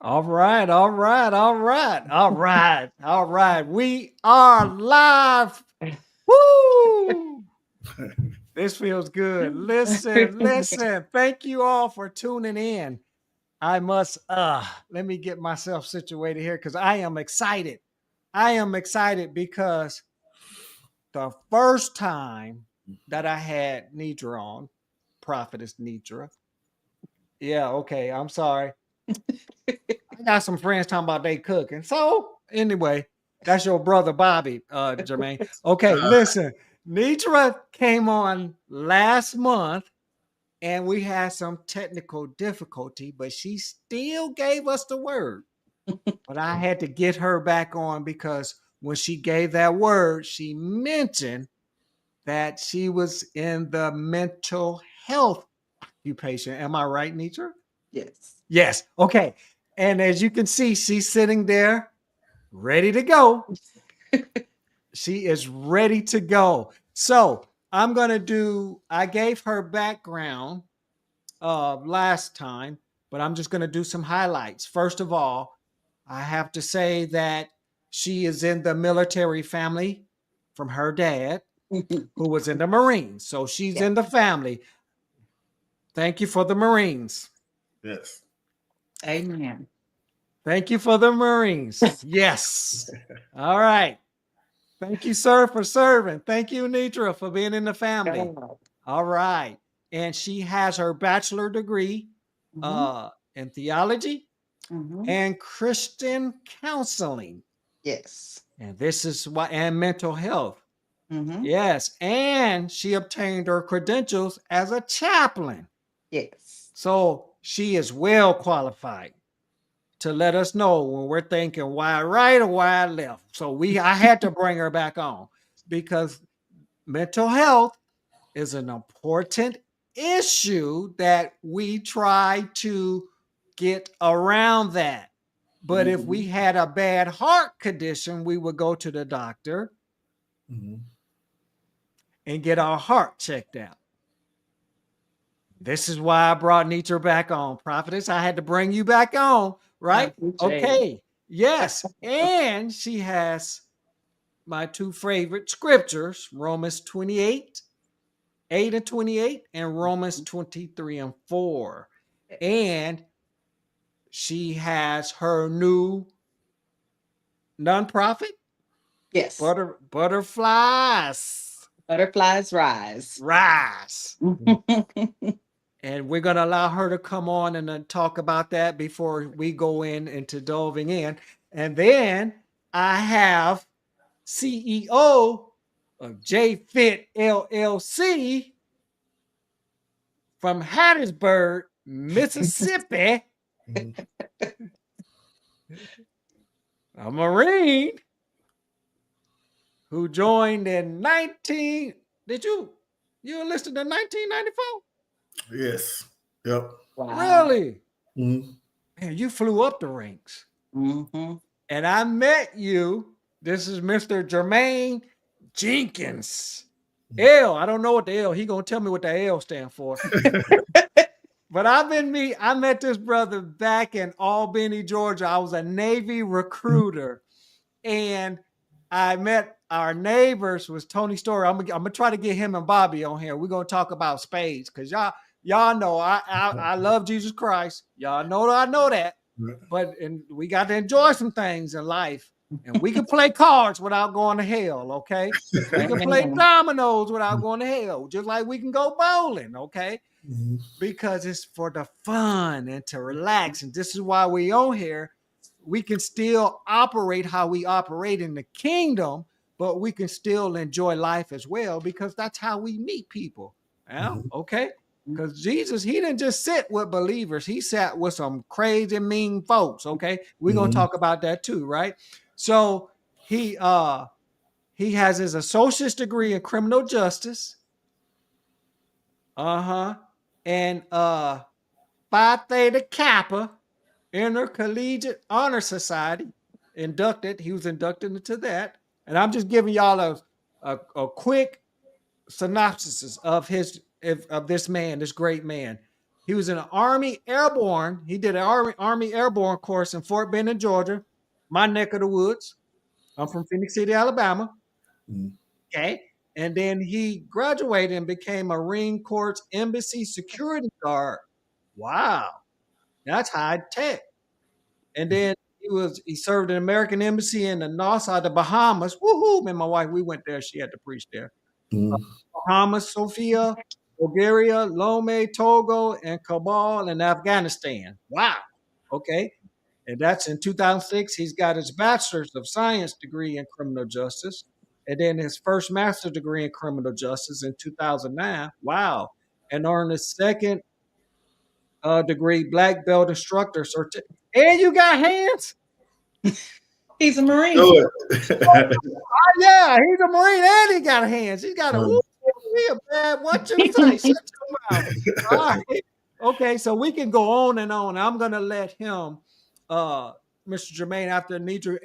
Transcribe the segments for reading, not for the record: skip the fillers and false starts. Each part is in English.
All right, all right, all right, all right, all right. We are live. Woo! This feels good. Listen, listen. Thank you all for tuning in. I must let me get myself situated here because I am excited. I am excited because the first time that I had Nidra on, Prophetess Nidra. Yeah, okay. I'm sorry. I got some friends talking about they cooking. So anyway, that's your brother Bobby, Jermaine. Okay, listen. Nidra came on last month and we had some technical difficulty, but she still gave us the word. But I had to get her back on because when she gave that word, she mentioned that she was in the mental health occupation. Am I right, Nidra? Yes. Yes. Okay. And as you can see, she's sitting there ready to go. She is ready to go. So I'm going to I gave her background last time, but I'm just going to do some highlights. First of all, I have to say that she is in the military family from her dad, who was in the Marines. So she's Yeah. in the family. Thank you for the Marines. Yes. Amen. Thank you for the Marines. Yes. All right. Thank you, sir, for serving. Thank you, Nitra, for being in the family. All right. And she has her bachelor degree in theology and Christian counseling. Yes. And this is why, and mental health. Mm-hmm. Yes. And she obtained her credentials as a chaplain. Yes. So she is well qualified to let us know when we're thinking why right or why left. So I had to bring her back on because mental health is an important issue that we try to get around that. But if we had a bad heart condition, we would go to the doctor and get our heart checked out. This is why I brought Nitra back on. Prophetess, I had to bring you back on, right? Okay. Yes. And she has my two favorite scriptures, Romans 28, 8 and 28, and Romans 23 and 4. And she has her new nonprofit. Yes. Butterflies. Butterflies rise. Rise. And we're going to allow her to come on and talk about that before we go into delving in. And then I have CEO of JFit LLC from Hattiesburg, Mississippi, a Marine who joined in you enlisted in 1994? Yes. Yep. Wow. Really? Mm-hmm. Man, you flew up the ranks. Mm-hmm. And I met you. This is Mr. Jermaine Jenkins. L. I don't know what the L. He gonna tell me what the L stand for. But I met this brother back in Albany, Georgia. I was a Navy recruiter. And I met our neighbors was Tony Story. I'm gonna try to get him and Bobby on here. We're gonna talk about spades because y'all know I love Jesus Christ. Y'all know I know that. But we got to enjoy some things in life. And we can play cards without going to hell, okay? We can play dominoes without going to hell, just like we can go bowling, okay? Because it's for the fun and to relax. And this is why we on here. We can still operate how we operate in the kingdom, but we can still enjoy life as well because that's how we meet people. Yeah, okay? Because Jesus, he didn't just sit with believers. He sat with some crazy, mean folks, okay? We're going to talk about that too, right? So he has his associate's degree in criminal justice. And Phi Theta Kappa Intercollegiate Honor Society he was inducted into that. And I'm just giving y'all a quick synopsis of this man, this great man. He was in an Army Airborne. He did an Army Airborne course in Fort Benning, Georgia, my neck of the woods. I'm from Phoenix City, Alabama. Mhm. Okay. And then he graduated and became a Marine Corps embassy security guard. Wow. That's high tech. And then he served an American embassy in the Nassau, the Bahamas. Woohoo! Me and my wife, we went there. She had to preach there. Mhm. Bahamas, Sofia, Bulgaria, Lome, Togo, and Kabul and Afghanistan. Wow. Okay. And that's in 2006. He's got his bachelor's of science degree in criminal justice. And then his first master's degree in criminal justice in 2009. Wow. And earned his second degree black belt instructor certificate. And you got hands? He's a Marine. Do it. Yeah, he's a Marine and he got hands. He got a woo, he a bad, what you say? Shut your mouth. All right. Okay, so we can go on and on. I'm gonna let him, Mr. Jermaine, after Nidra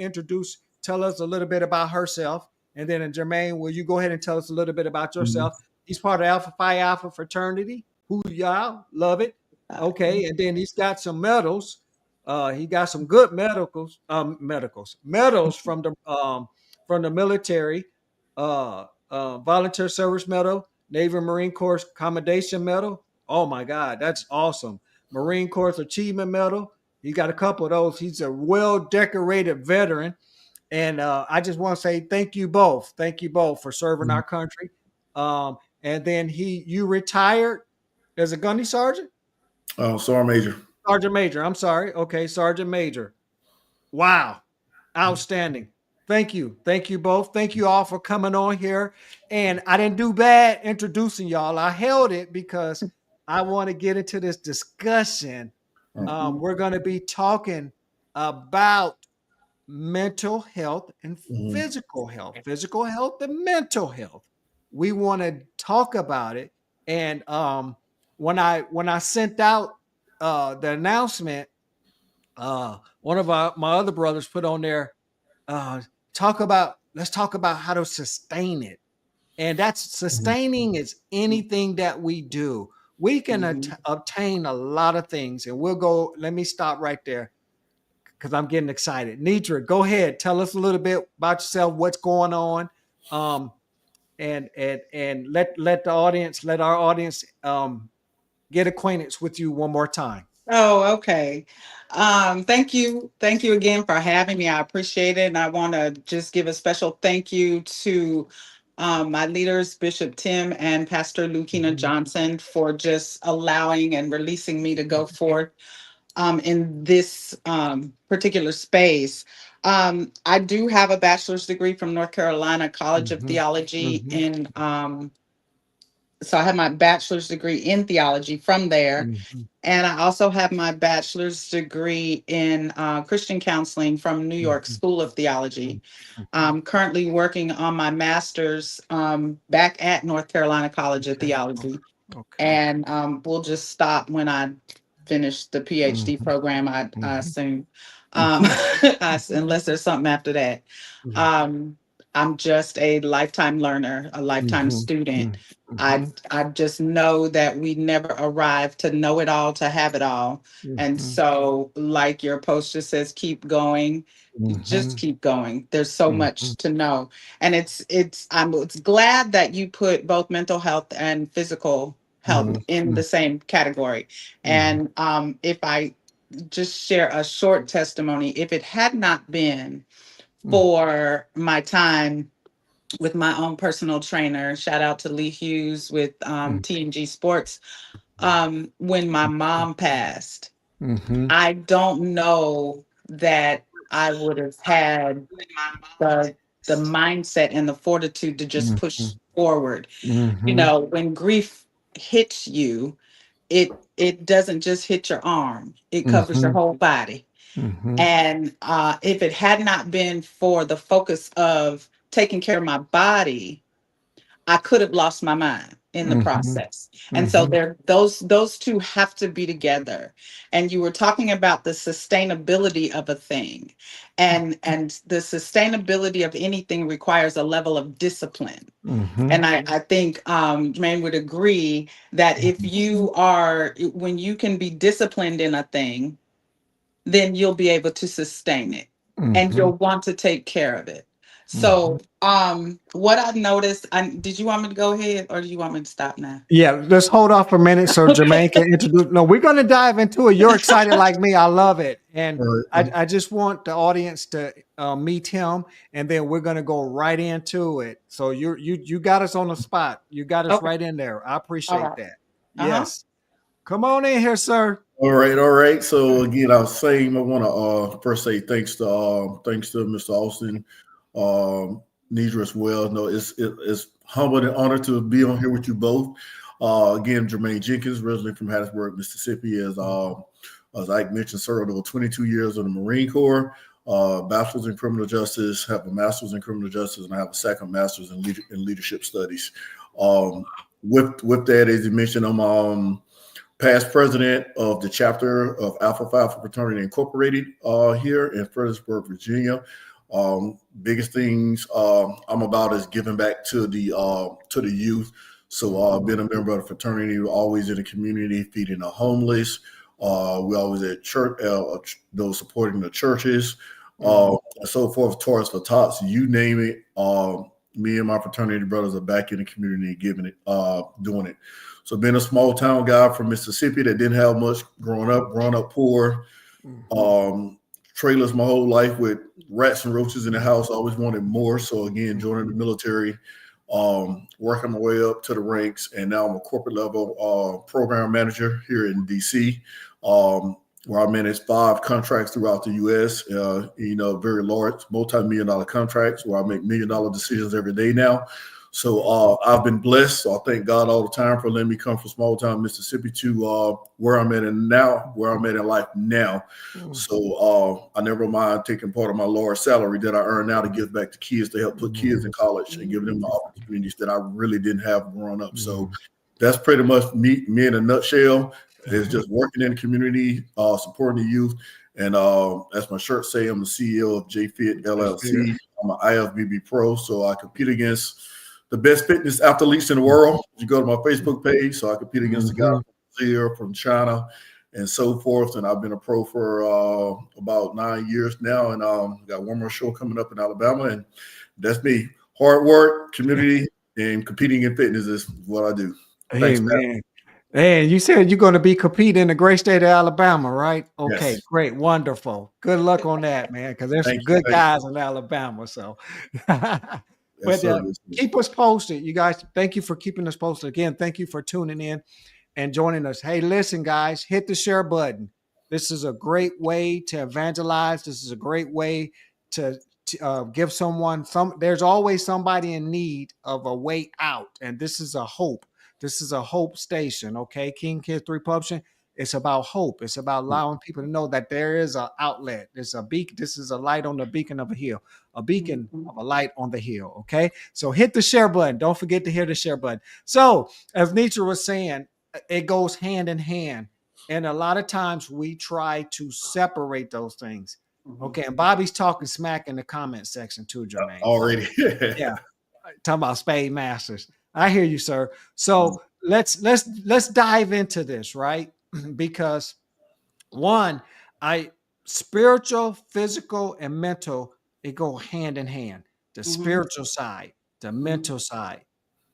tell us a little bit about herself. And then Jermaine, will you go ahead and tell us a little bit about yourself? He's part of Alpha Phi Alpha fraternity. Who y'all love it. Okay, and then he's got some medals. He got some good medals from the military, volunteer service medal, Navy Marine Corps commendation medal. Oh my God, that's awesome. Marine Corps Achievement Medal. He got a couple of those. He's a well-decorated veteran. And I just want to say thank you both. Thank you both for serving our country. And then you retired as a gunny sergeant? Oh, Sergeant Major. Sergeant Major. I'm sorry. Okay, Sergeant Major. Wow. Outstanding. Thank you. Thank you both. Thank you all for coming on here. And I didn't do bad introducing y'all. I held it because I want to get into this discussion. We're going to be talking about mental health and physical health and mental health. We want to talk about it. And when I sent out the announcement, one of my other brothers put on there, let's talk about how to sustain it. And that's sustaining is anything that we do. We can obtain a lot of things, and let me stop right there because I'm getting excited. Nidra, go ahead. Tell us a little bit about yourself, what's going on. And let our audience get acquainted with you one more time. Oh, okay. Thank you. Thank you again for having me. I appreciate it. And I want to just give a special thank you to my leaders, Bishop Tim and Pastor Lukina Johnson, for just allowing and releasing me to go forth in this particular space. I do have a bachelor's degree from North Carolina College of Theology in so I have my bachelor's degree in theology from there. And I also have my bachelor's degree in Christian counseling from New York School of Theology. I'm currently working on my master's back at North Carolina College of Theology. And we'll just stop when I finish the PhD program, I assume, unless there's something after that. I'm just a lifetime learner, a lifetime student. I just know that we never arrive to know it all, to have it all. And so, like your post just says, keep going. Just keep going. There's so much to know. And I'm glad that you put both mental health and physical health in the same category. And if I just share a short testimony, if it had not been for my time with my own personal trainer, shout out to Lee Hughes with TNG Sports, when my mom passed, I don't know that I would have had the mindset and the fortitude to just push forward. You know, when grief hits you, it doesn't just hit your arm, it covers your whole body. And if it had not been for the focus of taking care of my body, I could have lost my mind. in the Mhm. process. And so those two have to be together. And you were talking about the sustainability of a thing. And the sustainability of anything requires a level of discipline. Mhm. And I think Jermaine would agree that if you are, when you can be disciplined in a thing, then you'll be able to sustain it and Mhm. you'll want to take care of it. So what I've noticed, did you want me to go ahead or do you want me to stop now? Yeah, let's hold off for a minute so Okay. Jermaine can introduce. No, we're going to dive into it. You're excited like me. I love it. And All right. I just want the audience to meet him, and then we're going to go right into it. So you got us on the spot. You got us Okay. right in there. I All appreciate right. that. Uh-huh. Yes. Come on in here, sir. All right, all right. So again, I was saying I want to first say thanks to Mr. Austin, Nidra as well. No, it's humble and honored to be on here with you both. Again, Jermaine Jenkins, originally from Hattiesburg, Mississippi, as Ike mentioned, served over 22 years in the Marine Corps. Bachelor's in criminal justice, have a master's in criminal justice, and I have a second master's in leadership studies. With that, as you mentioned, I'm past president of the chapter of Alpha Phi Alpha Fraternity Incorporated here in Fredericksburg, Virginia. Biggest things I'm about is giving back to the youth. So being a member of the fraternity, we're always in the community, feeding the homeless. We always at church, those supporting the churches, and so forth. Towards for tots, you name it. Me and my fraternity brothers are back in the community, giving it, doing it. So being a small town guy from Mississippi that didn't have much growing up poor, trailers my whole life with rats and roaches in the house. I always wanted more. So again, joining the military, working my way up to the ranks, and now I'm a corporate level program manager here in DC, where I manage 5 contracts throughout the U.S. Very large, multi-million-dollar contracts where I make $1 million decisions every day now. So I've been blessed. So I thank God all the time for letting me come from small town Mississippi to where I'm at in life now. So I never mind taking part of my lower salary that I earn now to give back to kids to help put kids in college and give them the opportunities that I really didn't have growing up. So that's pretty much me in a nutshell. It's just working in the community, supporting the youth. And as my shirt say, I'm the CEO of JFit LLC. I'm an IFBB Pro, so I compete against the best fitness athletes in the world. You go to my Facebook page, so I compete against the guy from Brazil, from China, and so forth. And I've been a pro for about 9 years now, and got one more show coming up in Alabama, and that's me. Hard work, community, and competing in fitness is what I do. Thanks, man. Hey, you said you're going to be competing in the great state of Alabama, right? Okay, Yes. great, wonderful. Good luck on that, man, because there's some good guys in Alabama. So, Yes, sir. keep us posted, you guys. Thank you for keeping us posted. Again, thank you for tuning in and joining us. Hey, listen, guys, hit the share button. This is a great way to evangelize. This is a great way to give someone some. There's always somebody in need of a way out, and this is a hope. This is a hope station, okay? KingKid3 Publishing. It's about hope. It's about allowing people to know that there is an outlet. There's a beacon. This is a light on the beacon of a hill, a beacon of a light on the hill, okay? So hit the share button. Don't forget to hit the share button. So as Nietzsche was saying, it goes hand in hand. And a lot of times we try to separate those things. Okay. And Bobby's talking smack in the comment section too, Jermaine. Already. Yeah. Talking about spade masters. I hear you, sir. So let's dive into this, right? Because one, spiritual, physical, and mental, it go hand in hand. The spiritual side, the mental side,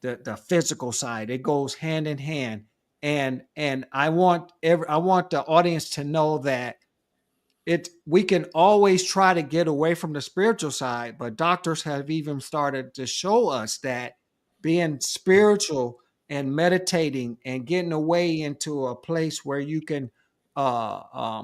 the physical side, it goes hand in hand. And I want the audience to know that we can always try to get away from the spiritual side, but doctors have even started to show us that being spiritual and meditating and getting away into a place where you can uh,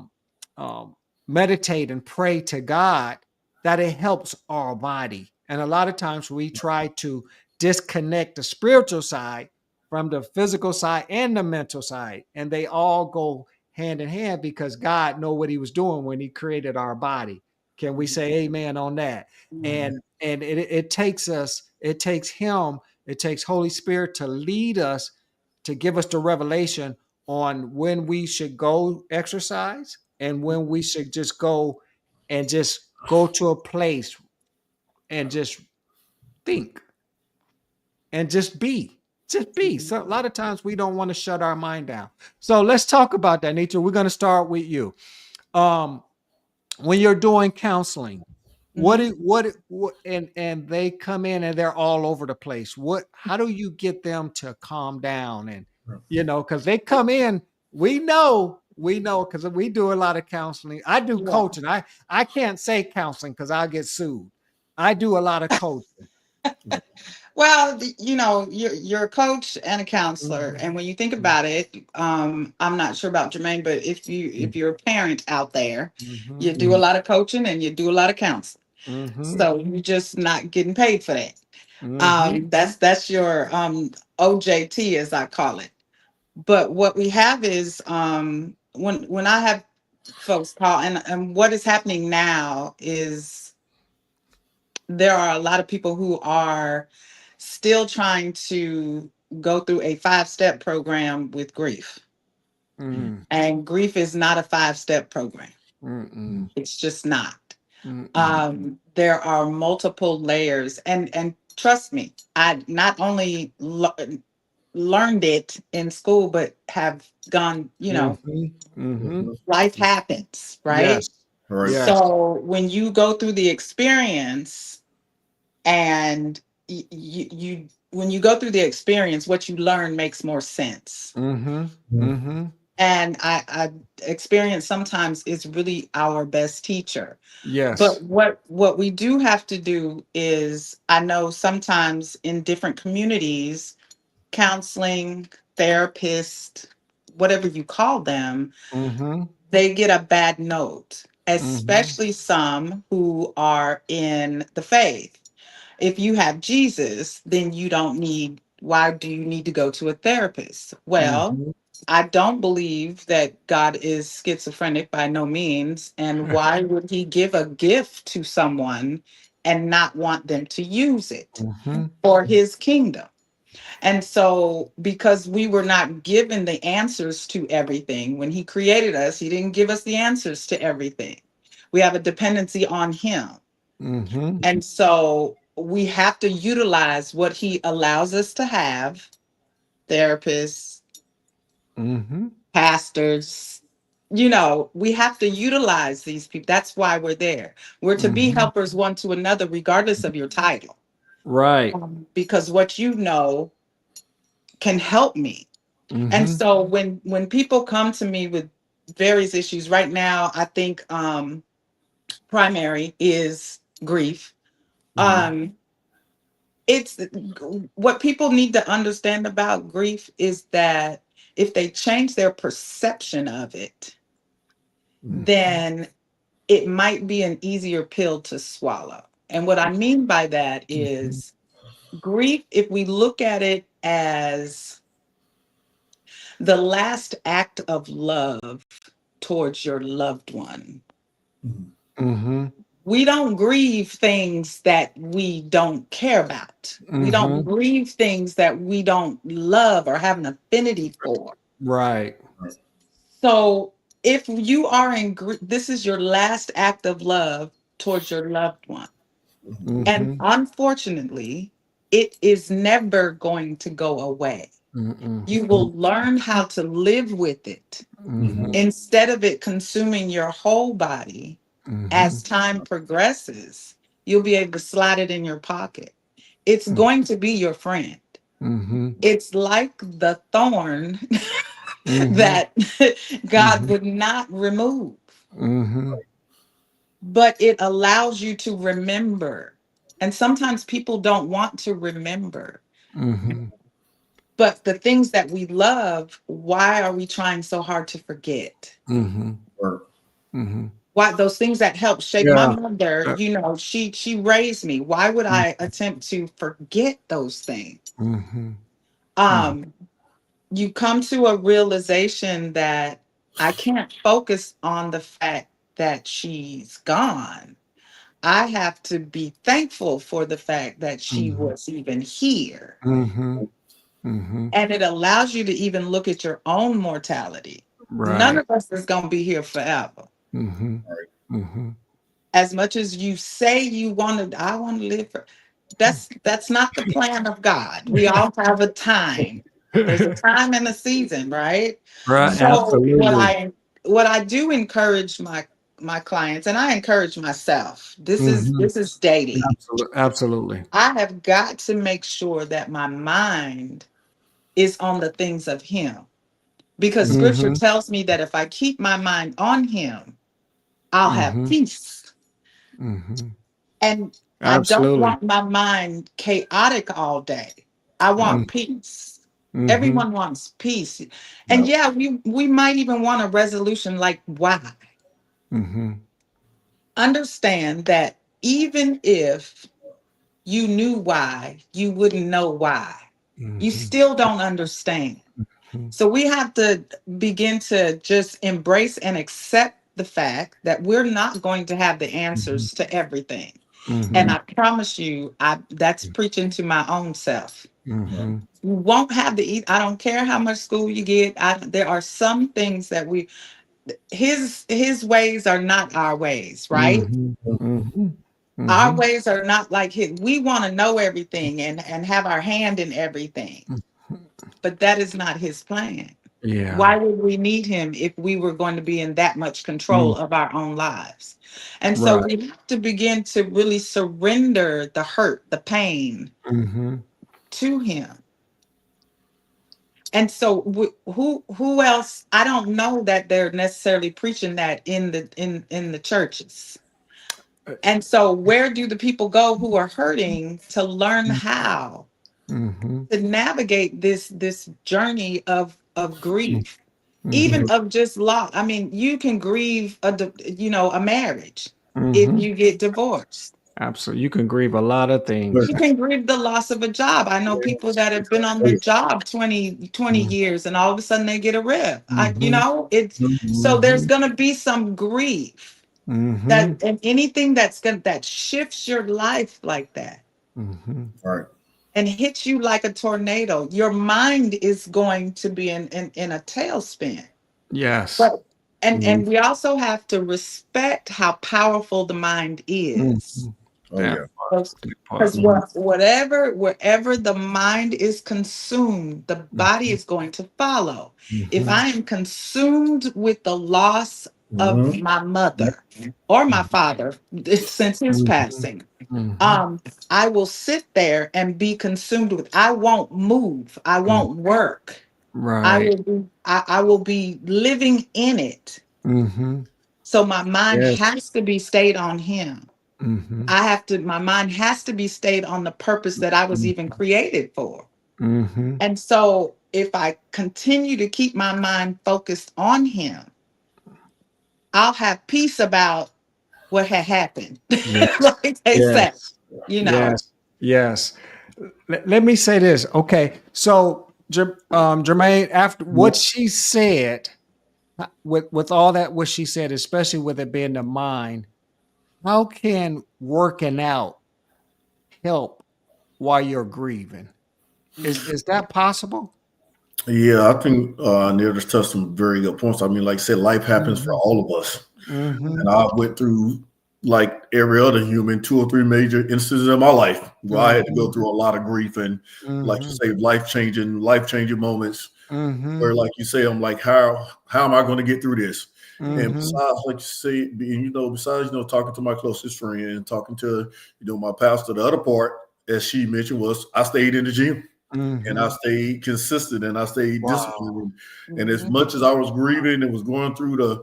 um, meditate and pray to God, that it helps our body. And a lot of times we try to disconnect the spiritual side from the physical side and the mental side, and they all go hand in hand because God know what he was doing when he created our body. Can we say amen on that? And it takes him, It takes Holy Spirit to lead us, to give us the revelation on when we should go exercise and when we should just go and just go to a place and just think and just be. Just be. So a lot of times we don't want to shut our mind down. So let's talk about that, Nitra. We're going to start with you. When you're doing counseling, and they come in and they're all over the place. How do you get them to calm down? And because they come in, we know because we do a lot of counseling. I do coaching. I can't say counseling because I'll get sued. I do a lot of coaching. Well, you're a coach and a counselor, and when you think about it, I'm not sure about Jermaine, but if you're a parent out there, you do a lot of coaching and you do a lot of counseling. So you're just not getting paid for that. That's your OJT, as I call it. But what we have is when I have folks call, and what is happening now is there are a lot of people who are still trying to go through a 5-step program with grief. And grief is not a 5-step program. It's just not. There are multiple layers, and trust me, I not only learned it in school, but have gone, life happens, right? Yes. Right. Yes. So when you go through the experience and you when you go through the experience, what you learn makes more sense. And I experience sometimes is really our best teacher. Yes. But what we do have to do is, I know sometimes in different communities, counseling, therapist, whatever you call them, they get a bad note, especially some who are in the faith. If you have Jesus, then why do you need to go to a therapist? Well, I don't believe that God is schizophrenic, by no means. And why would he give a gift to someone and not want them to use it for his kingdom? And so, because we were not given the answers to everything, when he created us, he didn't give us the answers to everything. We have a dependency on him. And so we have to utilize what he allows us to have: therapists, pastors. We have to utilize these people. That's why we're there. We're to be helpers one to another, regardless of your title. Right. Because what you know can help me. And so when people come to me with various issues right now, I think primary is grief. It's what people need to understand about grief is that if they change their perception of it, then it might be an easier pill to swallow. And what I mean by that is grief, if we look at it as the last act of love towards your loved one, we don't grieve things that we don't care about. We don't grieve things that we don't love or have an affinity for. Right. So if you are in grief, this is your last act of love towards your loved one. And unfortunately, it is never going to go away. You will learn how to live with it instead of it consuming your whole body. As time progresses, you'll be able to slide it in your pocket. It's going to be your friend. It's like the thorn that God would not remove. But it allows you to remember. And sometimes people don't want to remember. But the things that we love, why are we trying so hard to forget? Why those things that helped shape my mother, she raised me. Why would I attempt to forget those things? You come to a realization that I can't focus on the fact that she's gone. I have to be thankful for the fact that she was even here. Mm-hmm. Mm-hmm. And it allows you to even look at your own mortality. None Right. of us is going to be here forever. Mm-hmm. Right. Mm-hmm. As much as you say you want to, I want to live for, that's not the plan of God. We all have a time. There's a time and a season, right? Right. So Absolutely. what I do encourage my clients, and I encourage myself, Mm-hmm. this is daily. Absolutely. I have got to make sure that my mind is on the things of him, because scripture Mm-hmm. tells me that if I keep my mind on him, I'll have Mm-hmm. peace. Mm-hmm. And I don't Absolutely. want my mind chaotic all day. I want peace. Mm-hmm. Everyone wants peace. And Yep. yeah, we might even want a resolution like why. Mm-hmm. Understand that even if you knew why, you wouldn't know why. You Mm-hmm. still don't understand. So we have to begin to just embrace and accept the fact that we're not going to have the Mm-hmm. answers to everything. And Mm-hmm. I promise you, that's preaching to my own self. Right. Mm-hmm. You won't have the I don't care how much school you get. There are some things that his ways are not our ways, right? Mm-hmm. Mm-hmm. Our Mm-hmm. ways are not like his. We want to know everything and have our hand in everything, but that is not his plan. Yeah. Why would we need him if we were going to be in that much control of our own lives? And so Right. we have to begin to really surrender the hurt, the pain Mm-hmm. to him. And so who else? I don't know that they're necessarily preaching that in the churches. And so where do the people go who are hurting to learn how Mm-hmm. to navigate this journey of grief, Mm-hmm. even of just loss? I mean, you can grieve a marriage if Mm-hmm. you get divorced. Absolutely. You can grieve a lot of things. You can grieve the loss of a job. I know people that have been on the job 20 years and all of a sudden they get a rip. Mm-hmm. It's so there's Mm-hmm. gonna be some grief Mm-hmm. that, and anything that shifts your life like that Mm-hmm. Right. and hits you like a tornado, your mind is going to be in a tailspin. Yes. But and we also have to respect how powerful the mind is. Mm-hmm. Oh That yeah. part. That part. Because wherever the mind is consumed, the body is going to follow. If Mm-hmm. I am consumed with the loss of Mhm. my mother or my father since his Mm-hmm. passing, Mm-hmm. I will sit there and be consumed with. I won't move. I won't work. Right. I will be living in it. Mm-hmm. So my mind Yes. has to be stayed on him. Mm-hmm. My mind has to be stayed on the purpose that I was even created for. Mm-hmm. And so if I continue to keep my mind focused on him, I'll have peace about what had happened. Yes. Like they say, Yes. you know. Yes. Yes. Let me say this. Okay. So, Jermaine, after what she said, with all that, what she said, especially with it being the mind, how can working out help while you're grieving? Is that possible? Yeah, I think Neil just touched some very good points. I mean, like I said, life happens for Mm-hmm. all of us. Mm-hmm. And I went through, like every other human, 2 or 3 major instances in my life where I had to go through a lot of grief and, like you Mm-hmm. say, life changing moments Mm-hmm. where, like you say, I'm like, how am I going to get through this? And Mm-hmm. besides, like you say, besides talking to my closest friend and talking to my pastor, the other part, as she mentioned, was I stayed in the gym. And I Mm-hmm. stayed consistent and I stayed Wow. disciplined. And as Mhm. much as I was grieving and was going through the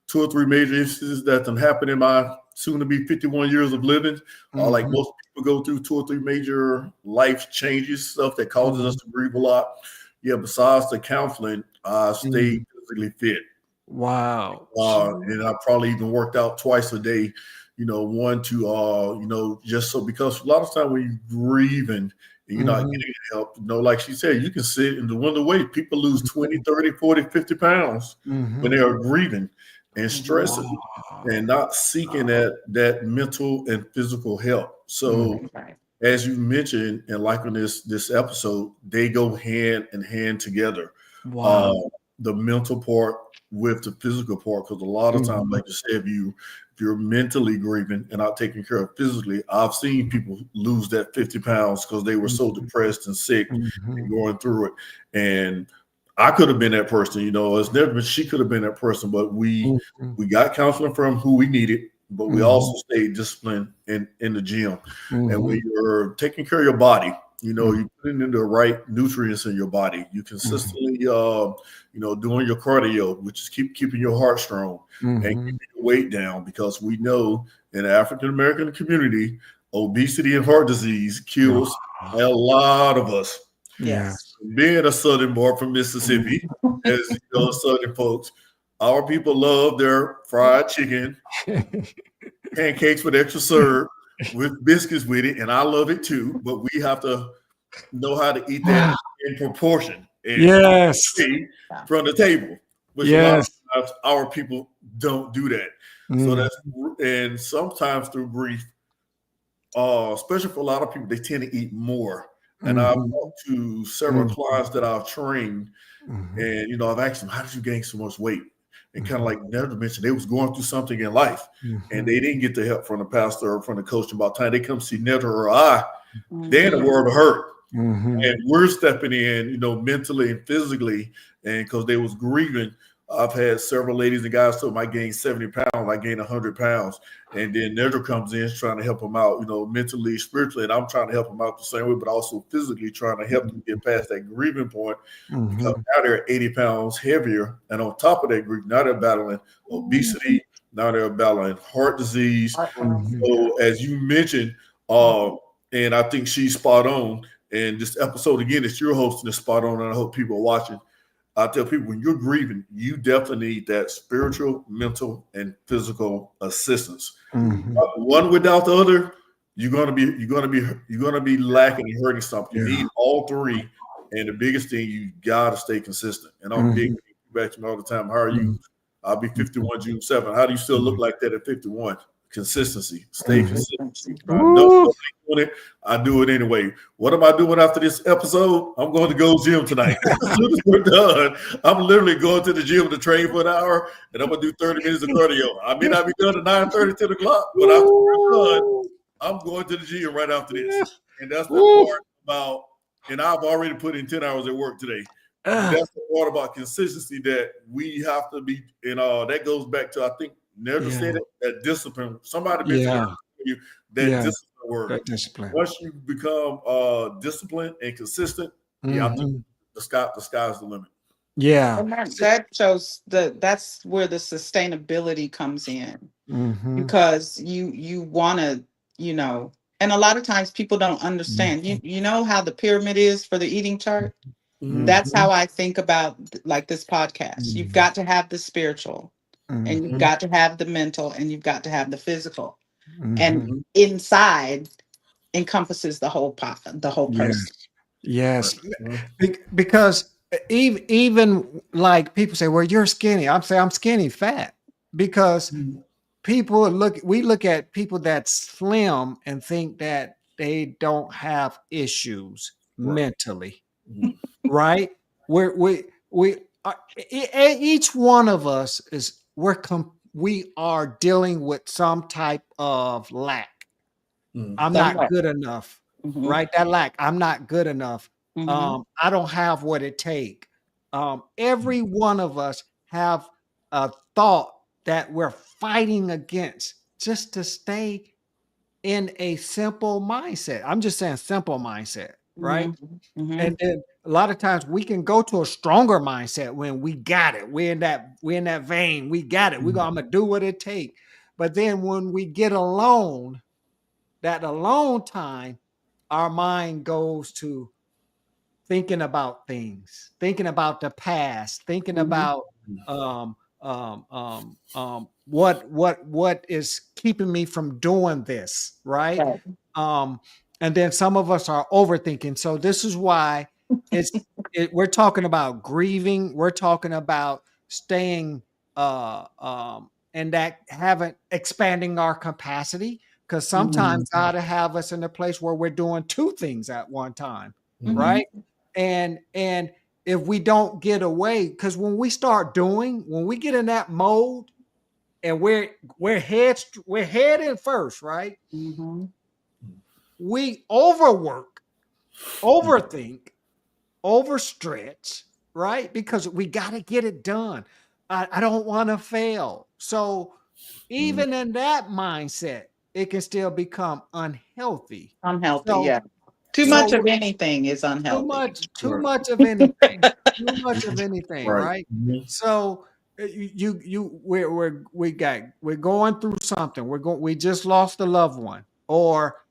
2 or 3 major instances that happened in my soon to be 51 years of living, like Mm-hmm. most people go through 2 or 3 major life changes, stuff that causes us to grieve a lot. Yeah, besides the counseling, I Mm-hmm. stayed physically fit. Wow. And I probably even worked out twice a day, one to, just so, because a lot of time when you're grieving and you're not Mm-hmm. getting help, like she said, you can sit in the one of the way people lose 20, 30, 40, 50 pounds when Mm-hmm. they are grieving. and stressing and not seeking that mental and physical help. So as you mentioned, and like on this episode, they go hand in hand together. The mental part with the physical part, because a lot of times, like you said, if you're mentally grieving and not taking care of physically, I've seen people lose that 50 pounds because they were so depressed and sick and going through it. And I could have been that person, you know. It's never been, she could have been that person, but we got counseling from who we needed, but we also stayed disciplined in the gym. And when you're taking care of your body, you know, you're putting in the right nutrients in your body. You consistently, you know, doing your cardio, which is keeping your heart strong and keeping your weight down, because we know in the African American community, obesity and heart disease kills a lot of us. Yes. Being a Southern boy from Mississippi, as you know, Southern folks, our people love their fried chicken, pancakes with extra syrup, with biscuits with it, and I love it too. But we have to know how to eat that in proportion. And from the table, which a lot of times our people don't do that. So that's, and sometimes through grief, especially for a lot of people, they tend to eat more. And I've talked to several clients that I've trained, and you know, I've asked them, "How did you gain so much weight?" And kind of like Nedra mentioned, they was going through something in life, and they didn't get the help from the pastor or from the coach. About time they come see Nedra or I, they're in the world of hurt, and we're stepping in, you know, mentally and physically, and because they was grieving. I've had several ladies and guys told me I gained 70 pounds, I gained 100 pounds. And then Nedra comes in trying to help them out, you know, mentally, spiritually. And I'm trying to help them out the same way, but also physically trying to help them get past that grieving point. Because now they're 80 pounds heavier. And on top of that grief, now they're battling obesity. Now they're battling heart disease. So as you mentioned, and I think she's spot on. And this episode, again, that you're hosting is spot on. And I hope people are watching. I tell people, when you're grieving, you definitely need that spiritual, mental, and physical assistance. One without the other, you're gonna be lacking and hurting something. You need all three, and the biggest thing, you gotta stay consistent. And I'm big back to me all the time. How are you? I'll be 51 June 7th. How do you still look like that at 51? Consistency, stay consistent. I know doing it. I do it anyway. What am I doing after this episode? I'm going to go gym tonight. As soon as we're done, I'm literally going to the gym to train for an hour, and I'm gonna do 30 minutes of cardio. I may not be done at 9:30, 10 o'clock, but after we're done, I'm going to the gym right after this. And that's the part about. And I've already put in 10 hours at work today. That's the part about consistency that we have to be. And that goes back to, I think, Nedra said it, that discipline. Somebody mentioned you that discipline word. That discipline. Once you become disciplined and consistent, I think the sky's the limit. Yeah. And that shows that's where the sustainability comes in. Because you want to, you know, and a lot of times people don't understand. You know how the pyramid is for the eating chart? That's how I think about like this podcast. You've got to have the spiritual. And you've got to have the mental, and you've got to have the physical, and inside encompasses the whole person. Yes. Because even like people say, "Well, you're skinny." I'm saying I'm skinny fat, because we look at people that slim and think that they don't have issues mentally, right? Each one of us is. We are dealing with some type of lack. I'm not good enough, right? That lack. I'm not good enough. I don't have what it takes. Every one of us have a thought that we're fighting against just to stay in a simple mindset. I'm just saying simple mindset, right? And then a lot of times we can go to a stronger mindset when we got it. We're in that vein. We got it. I'm gonna do what it takes. But then when we get alone, that alone time, our mind goes to thinking about things, thinking about the past, thinking about what is keeping me from doing this, right? And then some of us are overthinking. So this is why we're talking about grieving. We're talking about staying and that haven't expanding our capacity, because sometimes God will have us in a place where we're doing two things at one time, right? And if we don't get away, because when we get in that mode and we're heading first, right? We overwork, overthink, overstretch, right? Because we got to get it done. I don't want to fail. So even in that mindset, it can still become unhealthy. Unhealthy, So, yeah. Too much of anything is unhealthy. too much of anything, too much of anything, right? Mhm. So we're going through something. We just lost a loved one, or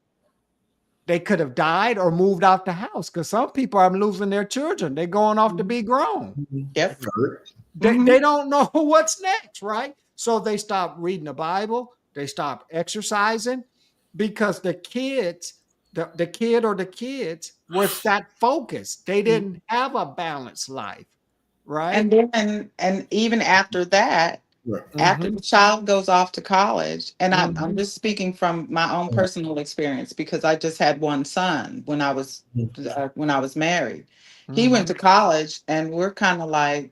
they could have died or moved out the house, because some people are losing their children. They're going off to be grown. Yep. They don't know what's next, right? So they stop reading the Bible. They stop exercising, because the kid or the kids was that focused. They didn't have a balanced life, right? And then, and even after that, after the child goes off to college, and I'm just speaking from my own personal experience, because I just had one son when I was married. He went to college, and we're kind of like,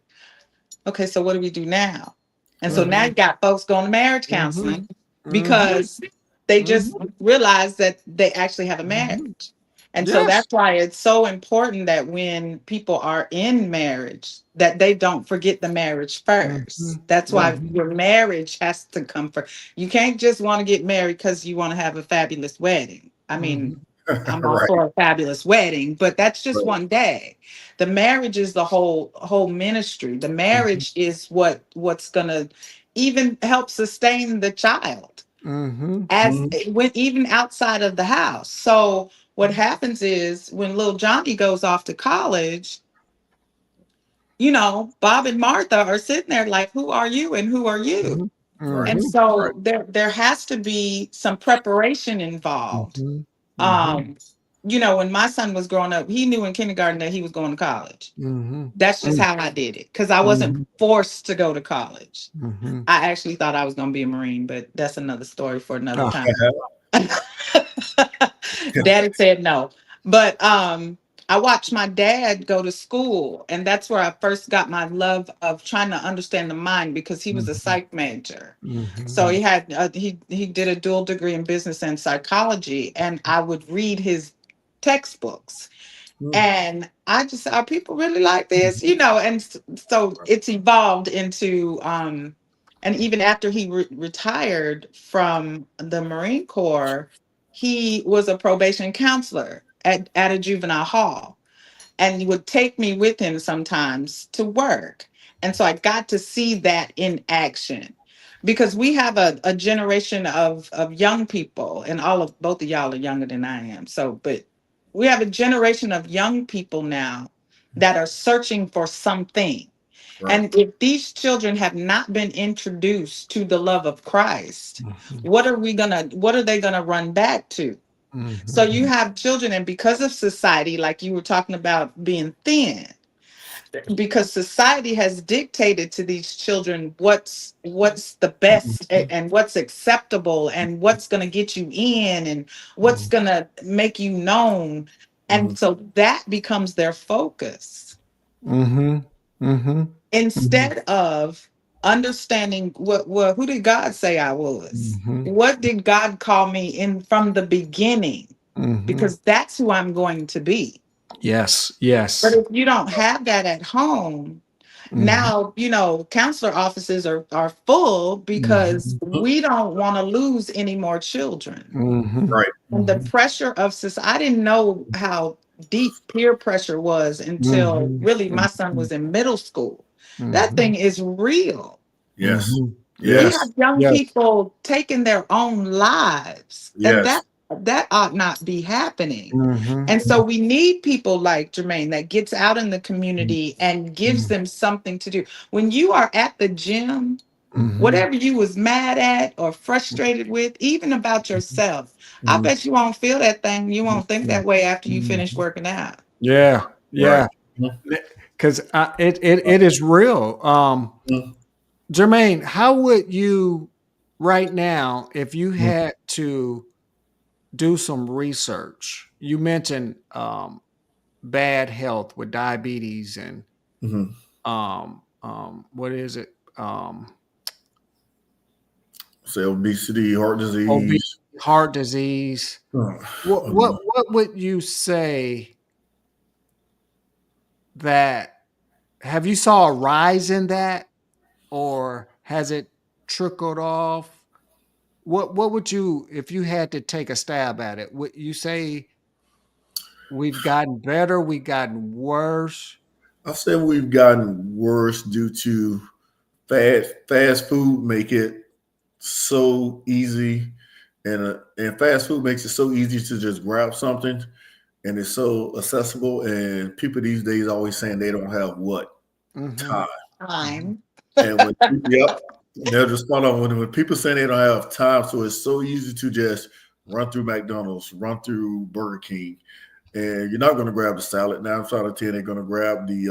okay, so what do we do now? And so now you got folks going to marriage counseling because they just realized that they actually have a marriage. And so Yes. that's why it's so important that when people are in marriage, that they don't forget the marriage first. That's why your marriage has to come first. You can't just want to get married because you want to have a fabulous wedding. I mean, I'm all for a fabulous wedding, but that's just one day. The marriage is the whole ministry. The marriage is what's gonna even help sustain the child as when even outside of the house. So what happens is when little Johnny goes off to college, Bob and Martha are sitting there like, who are you and who are you? And so there has to be some preparation involved. When my son was growing up, he knew in kindergarten that he was going to college. That's just how I did it, because I wasn't forced to go to college. I actually thought I was going to be a Marine, but that's another story for another time. Daddy said no. But I watched my dad go to school, and that's where I first got my love of trying to understand the mind, because he was a psych major. So he had he did a dual degree in business and psychology, and I would read his textbooks. And I just said, are people really like this? And so it's evolved into and even after he retired from the Marine Corps, he was a probation counselor at a juvenile hall, and he would take me with him sometimes to work. And so I got to see that in action, because we have a generation of young people, and both of y'all are younger than I am. So, but we have a generation of young people now that are searching for something. And if these children have not been introduced to the love of Christ, what are they gonna run back to? So you have children, and because of society, like you were talking about being thin, because society has dictated to these children what's the best and what's acceptable and what's going to get you in and what's going to make you known, and so that becomes their focus instead of understanding who did God say I was, what did God call me in from the beginning, because that's who I'm going to be. Yes. But if you don't have that at home, now, counselor offices are full, because we don't want to lose any more children. And the pressure of society, I didn't know how deep peer pressure was until really my son was in middle school. That thing is real. Yes. We have young people taking their own lives, and that ought not be happening. And so we need people like Jermaine that gets out in the community and gives them something to do. When you are at the gym, whatever you was mad at or frustrated with, even about yourself, I bet you won't feel that thing. You won't think that way after you finish working out. Yeah. Because it is real. Jermaine, how would you right now, if you had to do some research? You mentioned bad health with diabetes and Mhm. what is it? Say obesity, heart Obesity, disease. heart disease. Uh, What would you say that have you saw a rise in that or has it trickled off? What would you if you had to take a stab at it? Would you say we've gotten better, we've gotten worse? I said we've gotten worse due to fast food make it so easy, and fast food makes it so easy to just grab something, and it's so accessible. And people these days always saying they don't have what Mhm. time. Time. And when yep, they'll just spot on when people say they don't have time, so it's so easy to just run through McDonald's, run through Burger King, and you're not going to grab the salad. 9 out of 10, they're going to grab the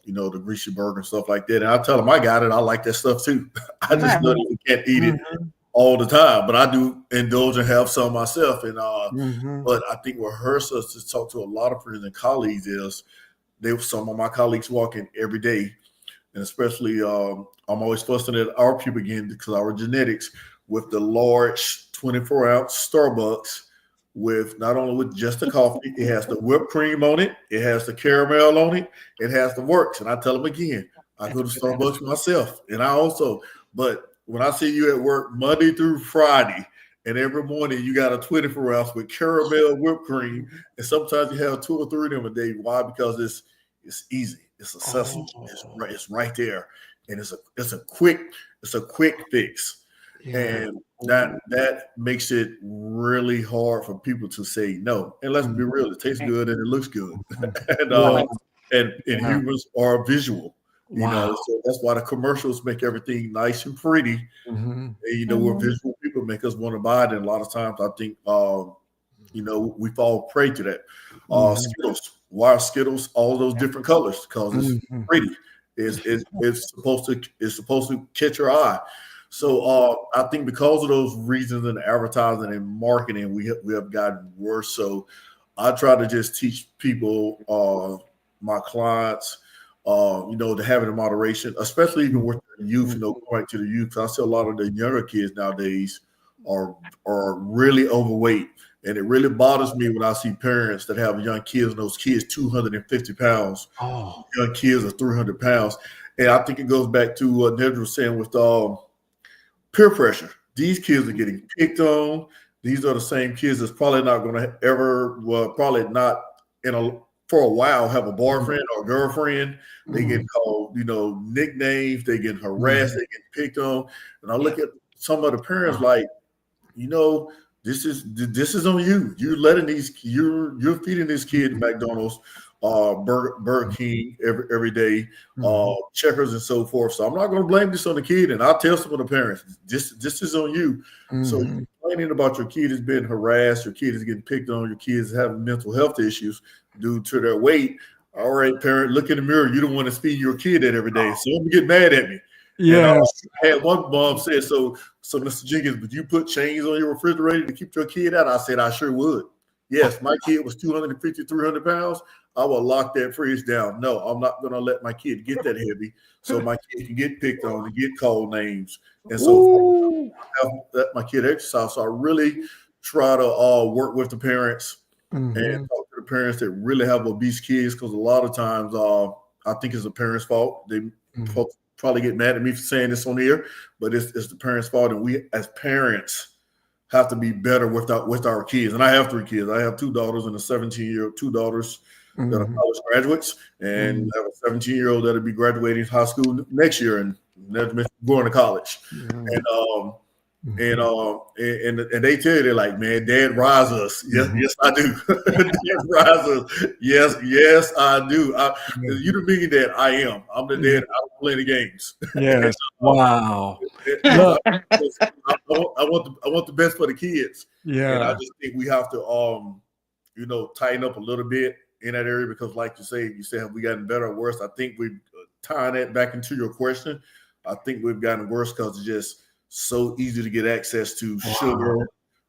the greasy burger and stuff like that. And I tell them I got it. I like that stuff too. I just know that you can't eat it Mhm. all the time, but I do indulge and have some myself. And Mhm. but I think what hurts us to talk to a lot of friends and colleagues is some of my colleagues walk in every day, and especially I'm always fussing at our people again because our genetics with the large 24-ounce Starbucks with not only with just the coffee, it has the whipped cream on it, it has the caramel on it, it has the works. And I tell them again, I go to Starbucks myself, and I also. But when I see you at work Monday through Friday, and every morning you got a 24-ounce with caramel whipped cream, and sometimes you have 2 or 3 of them a day. Why? Because it's easy, it's accessible, Oh, it's right there, and it's a quick fix, yeah. and that makes it really hard for people to say no. And let's be Mhm. real, it tastes good and it looks good, Mhm. and Yeah, and yeah. humans are visual, Wow. so that's why the commercials make everything nice and pretty. Mhm. And, we're Mhm. visual people, make us want to buy it, and a lot of times I think we fall prey to that. Mhm. Skittles, why are Skittles all those different colors? Because it's Mhm. pretty. It's supposed to catch your eye. So I think because of those reasons in advertising and marketing, we have gotten worse. So I try to just teach people, my clients, to have it in moderation, especially even with the youth. Mhm. Going back to the youth, 'cause I see a lot of the younger kids nowadays are really overweight. And it really bothers me when I see parents that have young kids, and those kids 250 pounds, Oh. young kids are 300 pounds. And I think it goes back to what Nedra was saying with peer pressure. These kids are getting picked on. These are the same kids that's probably not going to ever, well, probably not for a while, have a boyfriend or a girlfriend. They get Mhm. called, nicknames. They get harassed. Mhm. They get picked on. And I Yeah. look at some of the parents Oh. like, you know, this is on you. You're feeding this kid McDonald's, Burger King every day, Mhm. Checkers and so forth. So I'm not going to blame this on the kid, and I'll tell some of the parents this is on you. So you're Mhm. complaining about your kid is being harassed, your kid is getting picked on, your kids having mental health issues due to their weight. All right, parent, look in the mirror. You don't want to feed your kid that every day, so don't get mad at me. And Yes. I had one mom said, so Mr. Jenkins, would you put chains on your refrigerator to keep your kid out? I said, I sure would. Yes, my kid was 250, 300 pounds. I will lock that fridge down. No, I'm not going to let my kid get that heavy so my kid can get picked on and get called names and so forth. Ooh. I have to let my kid exercise. So I really try to work with the parents and Mhm. talk to the parents that really have obese kids, because a lot of times I think it's the parents' fault. They Mhm. probably get mad at me for saying this on here, but it's the parents' fault, and we as parents have to be better with our kids. And I have 3 kids. I have 2 daughters and a 17-year-old, 2 daughters that are Mhm. college graduates, and Mhm. I have a 17-year-old that'll be graduating high school next year and going to college. Mhm. And and Mhm. and they tell you, they're like, man, Dad rise us. Yes, Mhm. yes, I do. Dad rise us. Yes, I do. You the mean dad? I am. I'm the dad. Yeah. I don't play the games. And, Yes. Wow. because Look. I want the best for the kids, and I Yeah. just think we have to tighten up a little bit in that area, because, like you say, have we gotten better or worse? I think we tying that back into your question. I think we've gotten worse because it's just so easy to get access to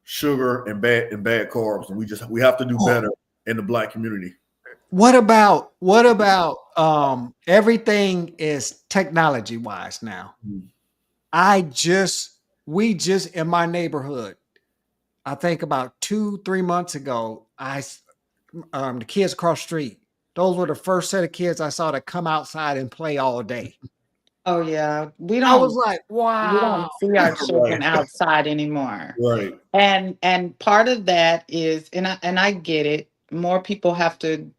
sugar and bad carbs, and we have to do better in the Black community. What about everything is technology wise now? We just in my neighborhood, I think about 2-3 months ago, the kids across the street, those were the first set of kids I saw that come outside and play all day. Oh yeah, I was like, we wow. don't see our children outside anymore. Right. And part of that is, and I get it. More people have to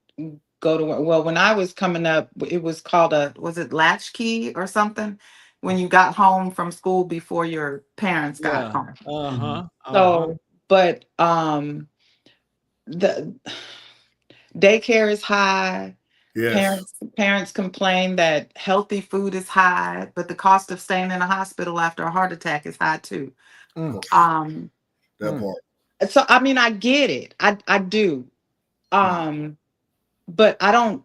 go to work. Well, when I was coming up, it was called was it latchkey or something? When you got home from school before your parents got Yeah. home. So, but the daycare is high. Yes. Parents complain that healthy food is high, but the cost of staying in a hospital after a heart attack is high too. That part. So I mean, I get it. I do. But I don't.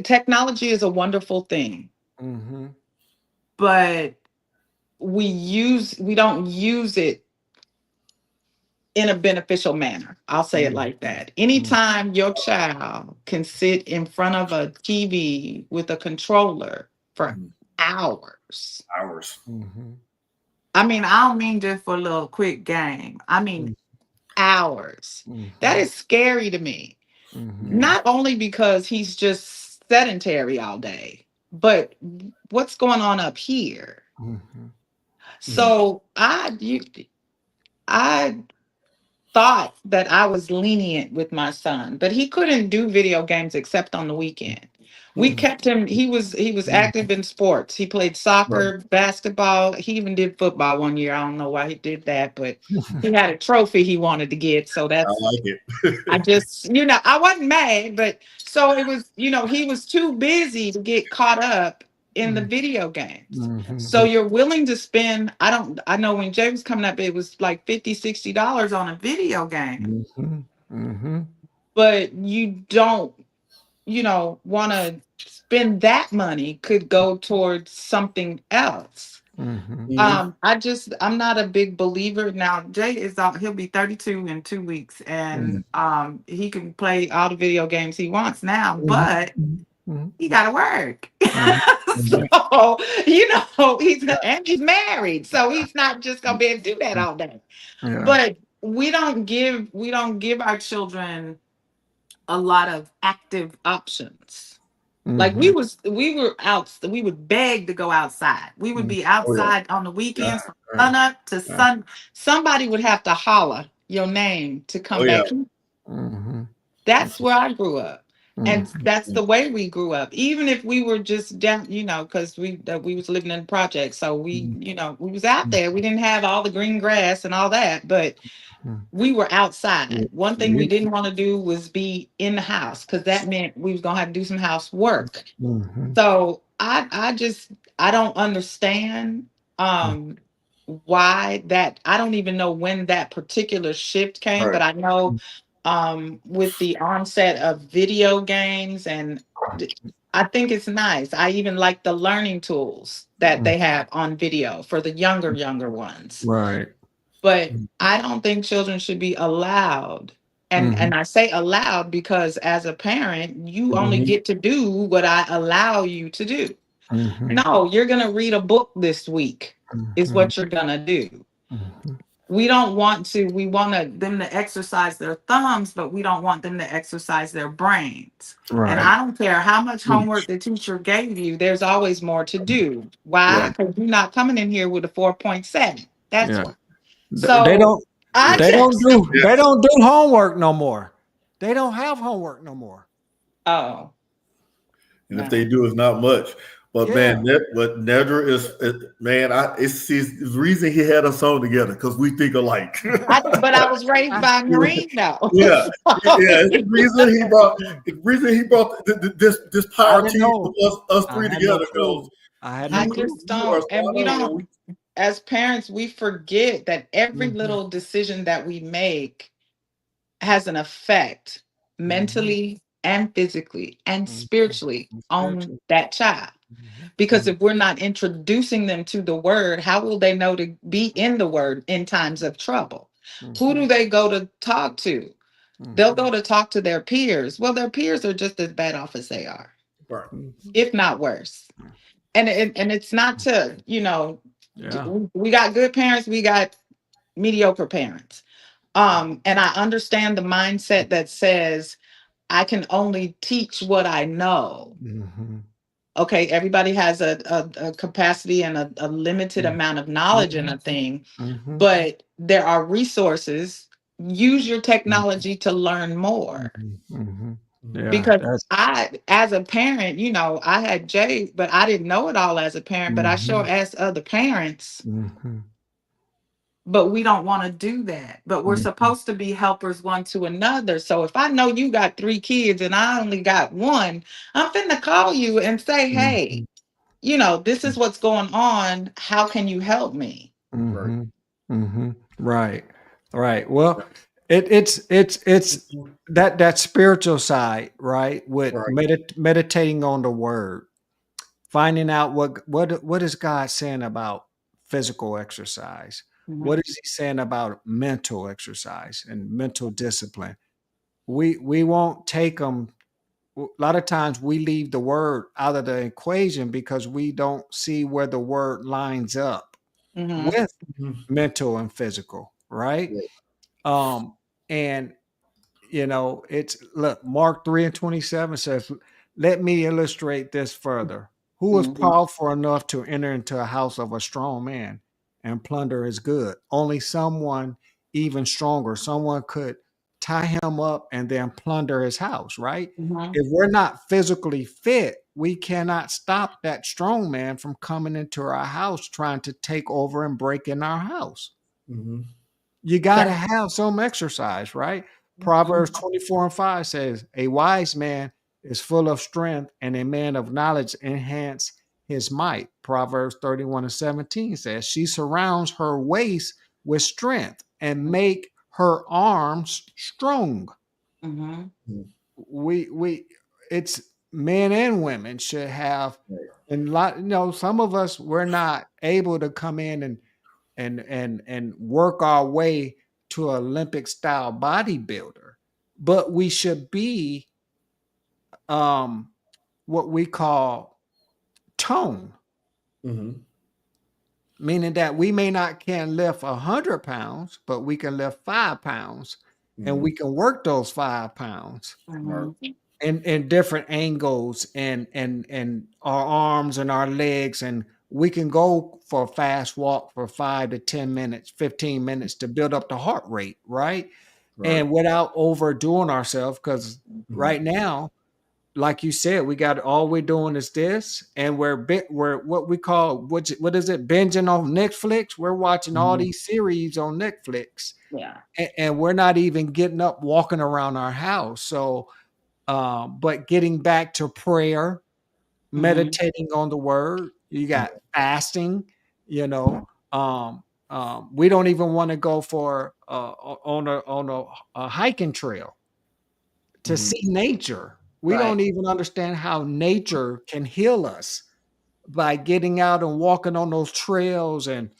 Technology is a wonderful thing, but we don't use it in a beneficial manner. I'll say it like that. Anytime your child can sit in front of a TV with a controller for hours. I mean, I don't mean just for a little quick game. I mean, hours. That is scary to me. Not only because he's just sedentary all day, but what's going on up here? So I thought that I was lenient with my son, but he couldn't do video games except on the weekend. We kept him, he was active in sports. He played soccer, basketball, he even did football one year. I don't know why he did that, but he had a trophy he wanted to get. So that's I like it. I just, I wasn't mad, but so it was, he was too busy to get caught up in the video games. So you're willing to spend, I know when Jay was coming up, it was like $50-$60 on a video game. But you don't, want to spend that money, could go towards something else. I'm not a big believer. Now Jay is out, he'll be 32 in 2 weeks, and he can play all the video games he wants now, but he gotta work. So, he's married, so he's not just gonna be able to do that all day. But we don't give our children a lot of active options. Like we were out, we would beg to go outside. We would be outside on the weekends from sun up to sun. Somebody would have to holler your name to come back. That's where I grew up. And that's the way we grew up. Even if we were just down, because we was living in projects. So we was out there. We didn't have all the green grass and all that, but we were outside. One thing we didn't want to do was be in the house, because that meant we was gonna have to do some housework. So I don't understand why that. I don't even know when that particular shift came, but I know with the onset of video games, and I think it's nice. I even like the learning tools that they have on video for the younger ones. Right. But I don't think children should be allowed. And I say allowed because as a parent, you only get to do what I allow you to do. No, you're going to read a book this week is what you're going to do. We don't want to, we want them to exercise their thumbs, but we don't want them to exercise their brains. Right. And I don't care how much homework the teacher gave you, there's always more to do. Why? Because you're not coming in here with a 4.7. That's why. So they don't do homework no more. They don't have homework no more. Oh. And if they do, it's not much. But man, Nedra is man. It's the reason he had us on together, because we think alike. But I was raised by Marine though. Yeah. It's the reason he brought this power team, us three together. I just don't, and we don't. As parents, we forget that every little decision that we make has an effect mentally and physically and Mhm. spiritually on Spiritually. that child. Mhm. Because if we're not introducing them to the word, how will they know to be in the word in times of trouble? Who do Mhm. they go to talk to? They'll Mhm. go to talk to their peers. Well, their peers are just as bad off as they are, Right. Mhm. if not worse. And it's not to, Yeah. we got good parents, we got mediocre parents. And I understand the mindset that says I can only teach what I know. Mhm. Okay, everybody has a capacity and a limited amount of knowledge in a thing, Mhm. but there are resources. Use your Mhm. technology to learn more. Mhm. Mhm. Mhm. Yeah, Because that's I, as a parent, I had Jay, but I didn't know it all as a parent, but I sure Mhm. asked other parents, Mhm. but we don't want to do that. But we're Mhm. supposed to be helpers one to another. So if I know you got 3 kids and I only got one, I'm finna call you and say, hey, Mhm. this is what's going on. How can you help me? Right. Mhm. Mhm. Right. Right. Well, it's Mhm. that spiritual side, right? With Right. meditating on the word, finding out what is God saying about physical exercise? What Mhm, is he saying about mental exercise and mental discipline? We won't take them. A lot of times we leave the word out of the equation because we don't see where the word lines up mhm, with Mhm. mental and physical, right? Right. And it's look, Mark 3:27 says, let me illustrate this further. Who is mhm, powerful enough to enter into a house of a strong man and plunder his good? Only someone even stronger, someone could tie him up and then plunder his house, right? mhm, If we're not physically fit, we cannot stop that strong man from coming into our house trying to take over and break in our house. Mhm. You got to that- have some exercise, right? mhm, Proverbs 24:5 says, a wise man is full of strength, and a man of knowledge enhance his might. Proverbs 31:17 says, she surrounds her waist with strength and make her arms strong. mhm, Mhm. We it's men and women should have, Right. and some of us we're not able to come in and work our way to an Olympic style bodybuilder, but we should be um what we call tone, Mhm. meaning that we may not can lift 100 pounds, but we can lift 5 pounds, and we Mhm. can work those 5 pounds Right. mhm, in different angles and our arms and our legs, and we can go for a fast walk for 5 to 10 minutes, 15 minutes to build up the heart rate, right? Right. And without overdoing ourselves, because Mhm. right now, like you said, we got all we're doing is this, and we're what we call what is it, binging on Netflix. We're watching all Mhm. these series on Netflix, yeah. and we're not even getting up, walking around our house. So but getting back to prayer, Mhm, meditating on the word, you Mhm. got fasting, you know. We don't even want to go for a hiking trail to Mhm. see nature. We right. don't even understand how nature can heal us by getting out and walking on those trails. And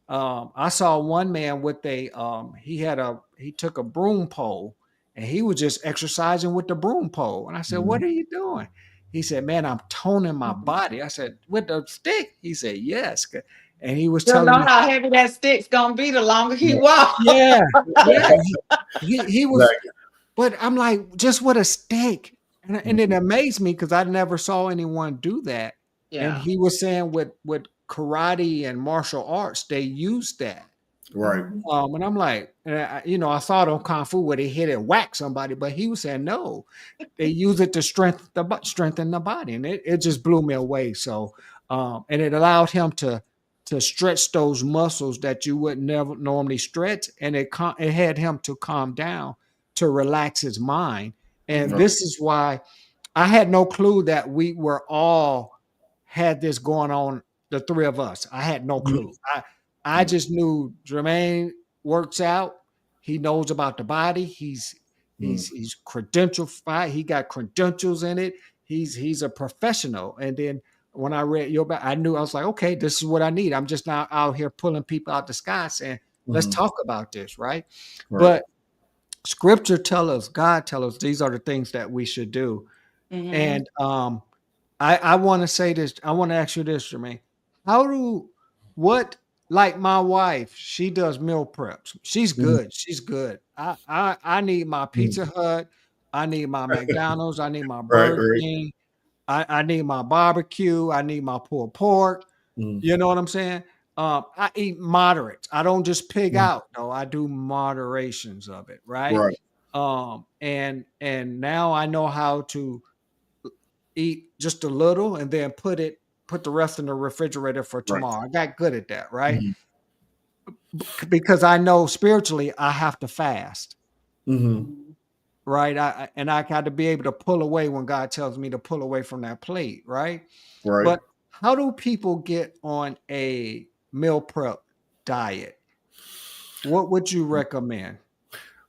I saw one man with he took a broom pole and he was just exercising with the broom pole. And I said, "What Mhm. are you doing?" He said, "Man, I'm toning my body." I said, "With the stick?" He said, "Yes." And he was You'll telling know me, how heavy that stick's gonna be the longer he Right. walks. "Yeah, yeah." He was, Exactly. but I'm like, just with a stick. And it Mhm. amazed me because I never saw anyone do that. And Yeah. he was saying with karate and martial arts, they use that. Right. Mhm, And I'm like, I thought on Kung Fu where they hit and whack somebody, but he was saying no, they use it to strengthen the body, and it just blew me away. So, and it allowed him to stretch those muscles that you would never normally stretch, and it had him to calm down, to relax his mind, and mhm, Right. this is why I had no clue that we were all had this going on, the three of us. I had no Mhm. clue. I Right. just knew Jermaine works out. He knows about the body. He's credentialed. He got credentials in it. He's a professional. And then when I read your back, I knew, I was like, okay, this is what I need. I'm just not out here pulling people out the sky saying, let's talk about this, right? But scripture tell us, God tell us these are the things that we should do. And I want to say this. I want to ask you this, Jermaine. Like my wife, she does meal preps. She's good. She's good. I need my Pizza Hut. I need my McDonald's. I need my Burger King. I need my barbecue. I need my pulled pork. You know what I'm saying? I eat moderate. I don't just pig out. No, I do moderations of it, right? And now I know how to eat just a little and then put the rest in the refrigerator for tomorrow. I got good at that, right? Because I know spiritually I have to fast. Right. I got to be able to pull away when God tells me to pull away from that plate, right? But how do people get on a meal prep diet? What would you recommend?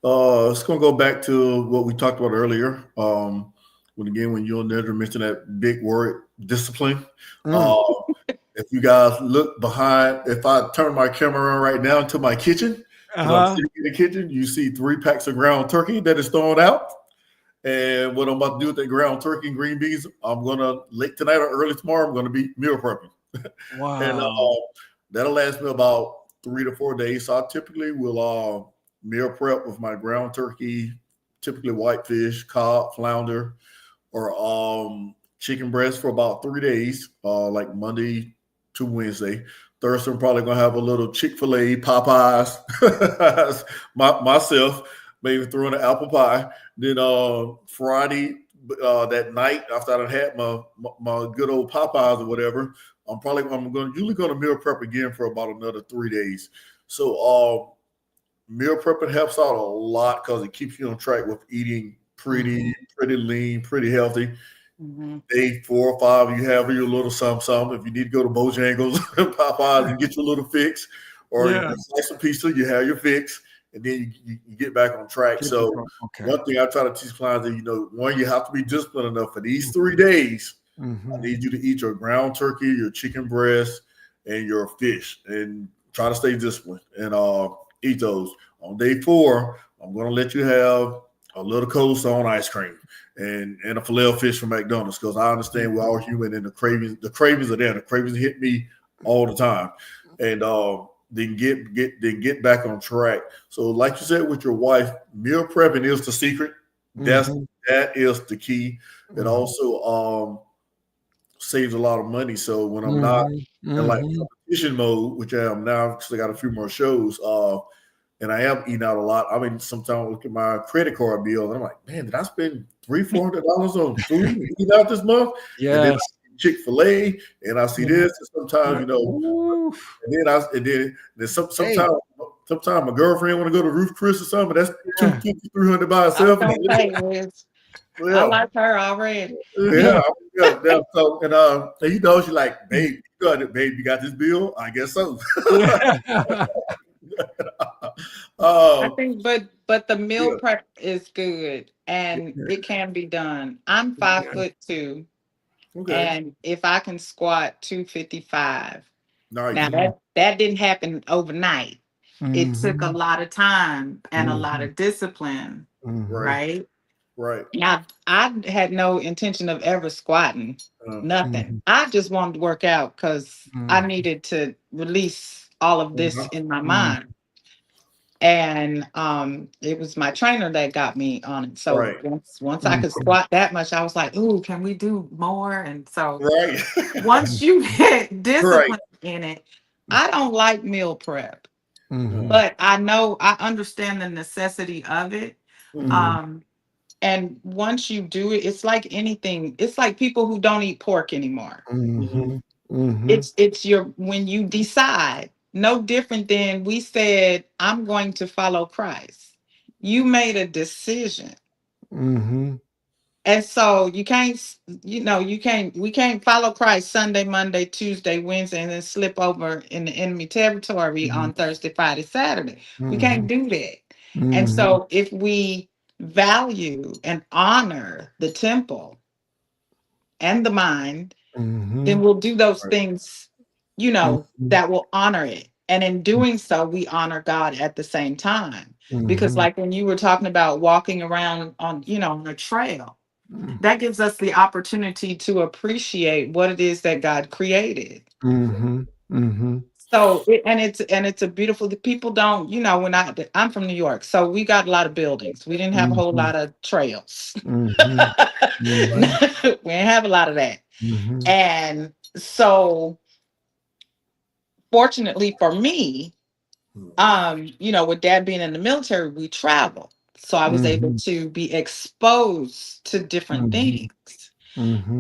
It's going to go back to what we talked about earlier. When you and Nedra mentioned that big word, discipline. If you guys look behind, if I turn my camera on right now to my kitchen, I'm sitting in the kitchen, you see 3 packs of ground turkey that is thrown out. And what I'm about to do with that ground turkey and green beans, I'm going to late tonight or early tomorrow, I'm going to be meal prepping. Wow. And that'll last me about 3 to 4 days. So I typically will meal prep with my ground turkey, typically whitefish, cod, flounder, or chicken breast for about 3 days, like Monday to Wednesday. Thursday, I'm probably going to have a little Chick-fil-A, Popeyes, myself, maybe throw in an apple pie. Then Friday, that night, after I had my good old Popeyes or whatever, I'm usually going to meal prep again for about another 3 days. So meal prepping helps out a lot because it keeps you on track with eating pretty lean, pretty healthy. Day 4 or 5, you have your little something. If you need to go to Bojangles, Popeyes, and get your little fix, or you slice a pizza, you have your fix, and then you get back on track. So one thing I try to teach clients is, one, you have to be disciplined enough for these 3 days. I need you to eat your ground turkey, your chicken breast, and your fish, and try to stay disciplined and eat those. On day 4, I'm going to let you have a little cold stone ice cream and a filet of fish from McDonald's, because I understand we're all human and the cravings are there. The cravings hit me all the time. And then get back on track. So like you said with your wife, meal prepping is the secret. That is the key. It also saves a lot of money. So when I'm not in like competition mode, which I am now because I got a few more shows, and I am eating out a lot. I mean, sometimes I look at my credit card bill and I'm like, man, did I spend $300-400 on food eating out this month? Yes. And then I see Chick-fil-A and I see this, and sometimes, sometimes my girlfriend want to go to Ruth Chris or something, that's $200-300 by itself. I like her already. Yeah. So, and she's like, babe, you got it, babe. You got this bill? I guess so. I think, but the meal prep is good and it can be done. I'm 5'2", and if I can squat 255, now that didn't happen overnight. It took a lot of time and a lot of discipline, right? Right. Now, I had no intention of ever squatting, nothing. I just wanted to work out because I needed to release all of this in my mind. And it was my trainer that got me on it. So once I could squat that much, I was like, ooh, can we do more? And so once you get discipline in it, I don't like meal prep. But I understand the necessity of it. And once you do it, it's like anything. It's like people who don't eat pork anymore. It's when you decide, no different than we said, I'm going to follow Christ. You made a decision. And so we can't follow Christ Sunday, Monday, Tuesday, Wednesday, and then slip over in the enemy territory on Thursday, Friday, Saturday. We can't do that. And so if we value and honor the temple and the mind, then we'll do those Right. things, you know, that will honor it. And in doing so, we honor God at the same time. Because like when you were talking about walking around on, you know, on a trail, that gives us the opportunity to appreciate what it is that God created. So it's a beautiful, the people don't, you know, I'm from New York, so we got a lot of buildings. We didn't have a whole lot of trails. We didn't have a lot of that. And so fortunately for me, you know, with dad being in the military, we travel. So I was able to be exposed to different things.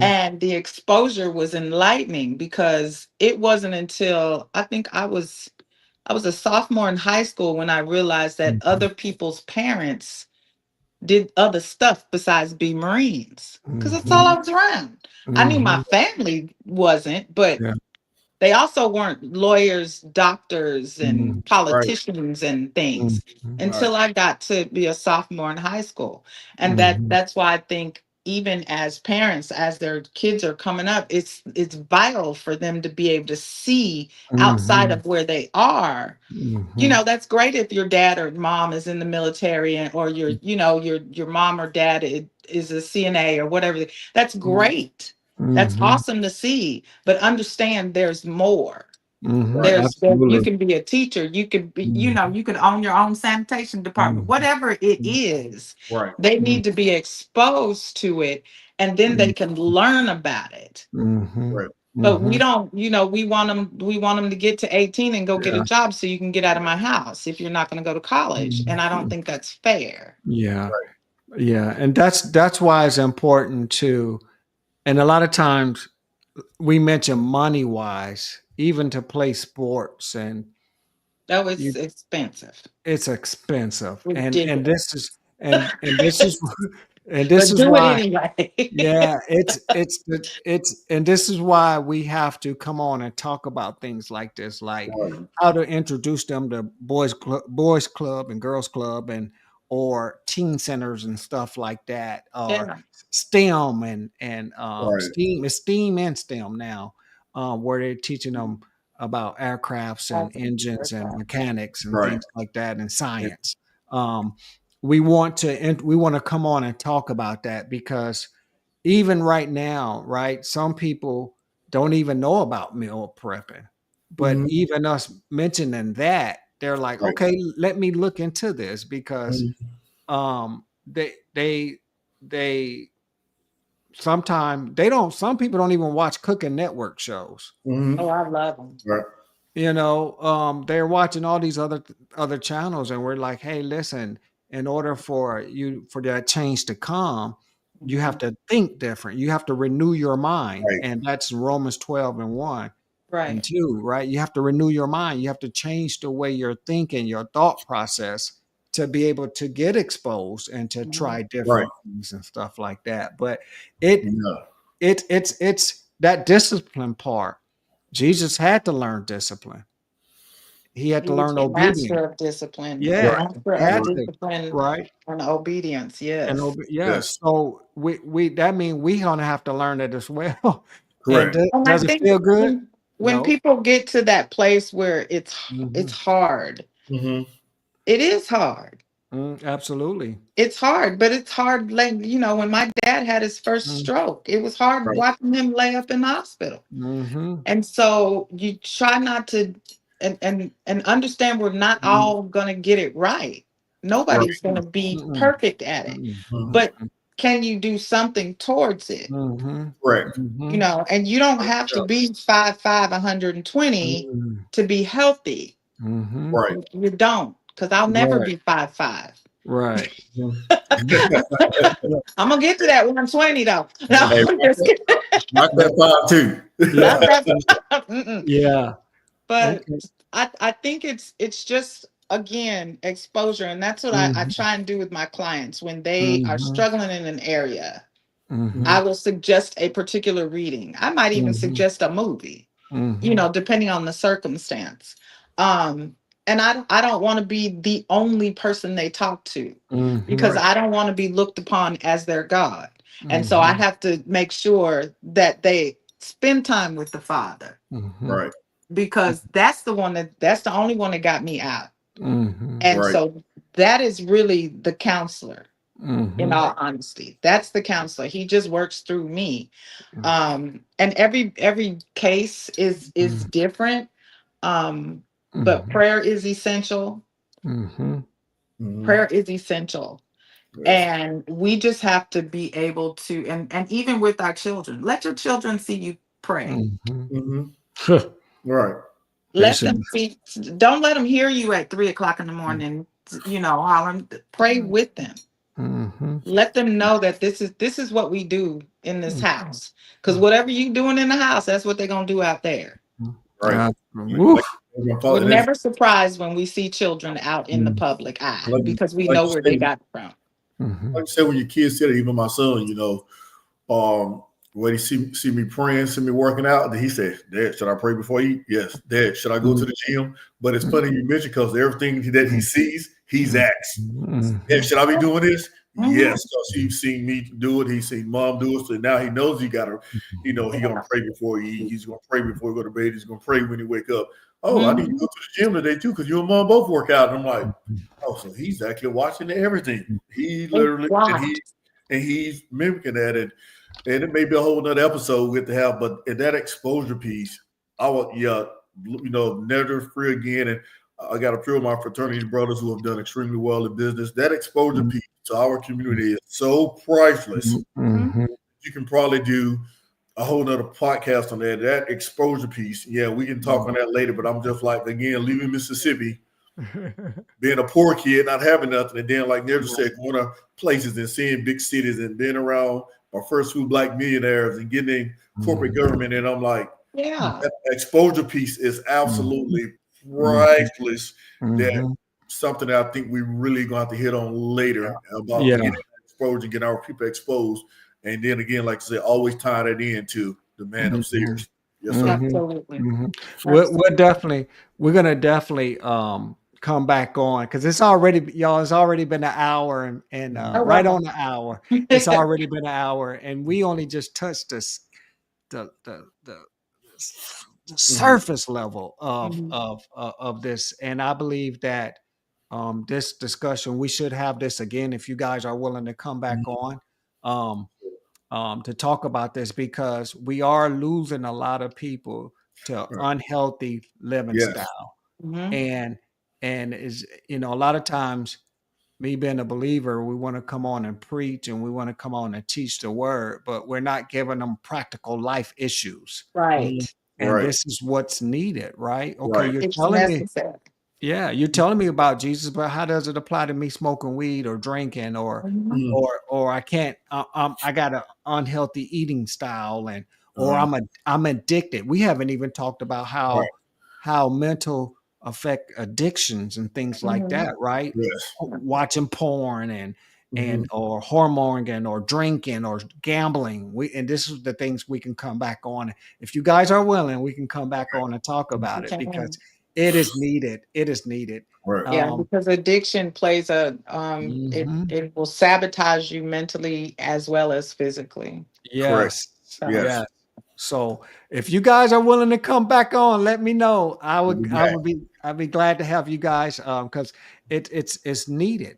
And the exposure was enlightening because it wasn't until I think I was a sophomore in high school when I realized that other people's parents did other stuff besides be Marines. Because that's all I was around. I knew my family wasn't, but Yeah. they also weren't lawyers, doctors, and Right. politicians and things Right. until I got to be a sophomore in high school. And that's why I think even as parents, as their kids are coming up, it's vital for them to be able to see outside of where they are. You know, that's great if your dad or mom is in the military or your, you know, your mom or dad is a CNA or whatever. That's great. That's awesome to see, but understand there's more. Right. You Absolutely. can be a teacher, you could be, you know, you could own your own sanitation department, whatever it is. Right. They need to be exposed to it and then they can learn about it. Right. But we don't, you know, we want them to get to 18 and go get a Yeah. job so you can get out of my house if you're not going to go to college. And I don't think that's fair. Yeah. Right. Yeah. And that's why it's important to, and a lot of times we mention money wise, even to play sports, and That was you, expensive. it's expensive. And Ridiculous. this is and this is and this But is do it why, anyway. yeah, it's and this is why we have to come on and talk about things like this, like Right. how to introduce them to boys club and girls club, and or teen centers and stuff like that, or Yeah. STEM and Right. STEAM and STEM now, where they're teaching them about aircrafts and engines and mechanics and Right. things like that, and Yeah. science. Um, we want to come on and talk about that, because even right now, right, some people don't even know about meal prepping, but Mhm. even us mentioning that, they're like, Right. okay, let me look into this, because Mhm. they sometimes they don't, some people don't even watch cooking network shows. Oh, Mhm. I love them. Right. You know, they're watching all these other channels, and we're like, hey, listen, in order for that change to come, you have to think different. You have to renew your mind. Right. And that's Romans 12 and 1 and Right. 2, right? You have to renew your mind. You have to change the way you're thinking, your thought process, to be able to get exposed and to try Right. different things and stuff like that. But it Yeah. it's that discipline part. Jesus had to learn discipline. He had He to was learn a obedience. master of discipline, a Yeah, Right. master of had Right. to, discipline right? and obedience. Yes. Yes. Yes. So we that mean we gonna have to learn it as well. And Correct. And I does it think feel good? when No. people get to that place where it's Mhm. hard, Mhm. it is hard. Absolutely. It's hard, but it's hard. Like, you know, when my dad had his first Mm, stroke, it was hard Right. watching him lay up in the hospital. mhm, And so you try not to and understand we're not Mhm. all gonna get it right. Right. Nobody's gonna be mm-mm, perfect at it. mm-mm, Mhm. But can you do something towards it? mhm, Correct. You mhm, know, and you don't have to Yeah. be 5'5", 120 mhm, to be healthy. mhm. Right. You don't, because I'll never Right, be 5'5". right. Mhm. Yeah, I'm gonna get to that 120 though. No, Hey, I'm just kidding. knock yeah, that 5 too. yeah, Not that. Mm-mm. yeah. But Okay. I think it's just again exposure, and that's what I Mhm, try and do with my clients when they are mhm, struggling in an area. I mhm, will suggest a particular reading. I might even mhm, suggest a movie, you mhm, know, depending on the circumstance. Um, And I don't want to be the only person they talk to, because Right. I don't want to be looked upon as their God. And so I have to make sure that they spend time with the Father, Right. because that's the only one that got me out. And Right. so that is really the counselor, in all honesty. That's the counselor. He just works through me. And every case is different. But prayer is essential. Prayer is essential. Yes. And we just have to be able to, and even with our children, let your children see you pray. Right. Let them see, don't let them hear you at 3 o'clock in the morning, hollering. Pray with them. Let them know that this is what we do in this house. Because whatever you doing in the house, that's what they're gonna do out there. Right. We're never surprised when we see children out in the public eye, because we know where they got it from. Like I said, when your kids said it, even my son, when he see me praying, see me working out, then he said, "Dad, should I pray before you eat?" Yes. "Dad, should I go to the gym?" But it's funny you mentioned, because everything that he sees, he's asked. "Dad, should I be doing this?" Yes, because he's seen me do it. He's seen mom do it. So now he knows he gotta, he gonna pray before he eat. He's gonna pray before he go to bed. He's gonna pray when he wake up. "Oh, I need to go to the gym today too, because you and mom both work out." And I'm like, "Oh, so he's actually watching everything." He literally and he's mimicking that, and it may be a whole nother episode we get to have, but in that exposure piece, I would never free again. And I got a few of my fraternity brothers who have done extremely well in business. That exposure piece to our community is so priceless. You can probably do a whole nother podcast on that. That exposure piece. Yeah, we can talk on that later, but I'm just like, again, leaving Mississippi, being a poor kid, not having nothing, and then, like Nerja said, going to places and seeing big cities and being around our first few Black millionaires and getting in corporate government. And I'm like, that exposure piece is absolutely priceless. That something that I think we really going to have to hit on later about getting exposure, getting our people exposed. And then again, like I said, always tie that into the man upstairs. Yes, sir. Absolutely. We're gonna definitely come back on, because it's already been an hour and right on the hour. It's already been an hour, and we only just touched the surface level of this. And I believe that this discussion, we should have this again if you guys are willing to come back on to talk about this, because we are losing a lot of people to unhealthy living style. And is, a lot of times, me being a believer, we want to come on and preach, and we want to come on and teach the word, but we're not giving them practical life issues. Right. And this is what's needed, right? Okay, Right. you're telling me, you're telling me about Jesus, but how does it apply to me smoking weed or drinking or I can't, I got an unhealthy eating style, and or I'm addicted. We haven't even talked about how mental affect addictions and things like that, right? Yes. Watching porn and or hormoning or drinking or gambling. And this is the things we can come back on. If you guys are willing, we can come back on and talk about it, because it is needed. It is needed. Right. Because addiction plays it will sabotage you mentally as well as physically. Yes. Yes. So if you guys are willing to come back on, let me know. I'd be glad to have you guys, because it's needed.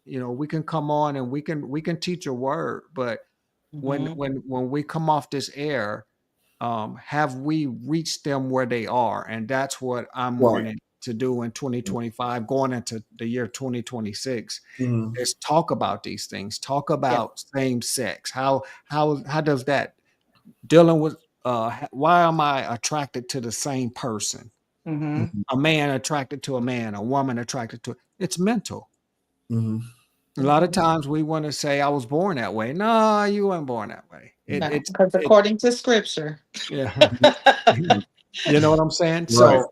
We can come on and we can teach a word, but when we come off this air, have we reached them where they are? And that's what I'm wanting to do in 2025, going into the year 2026, is talk about these things, talk about same sex. How does that, dealing with why am I attracted to the same person? A man attracted to a man, a woman attracted to, it's mental. A lot of times we want to say, I was born that way. No, you weren't born that way. Because according to scripture. You know what I'm saying? So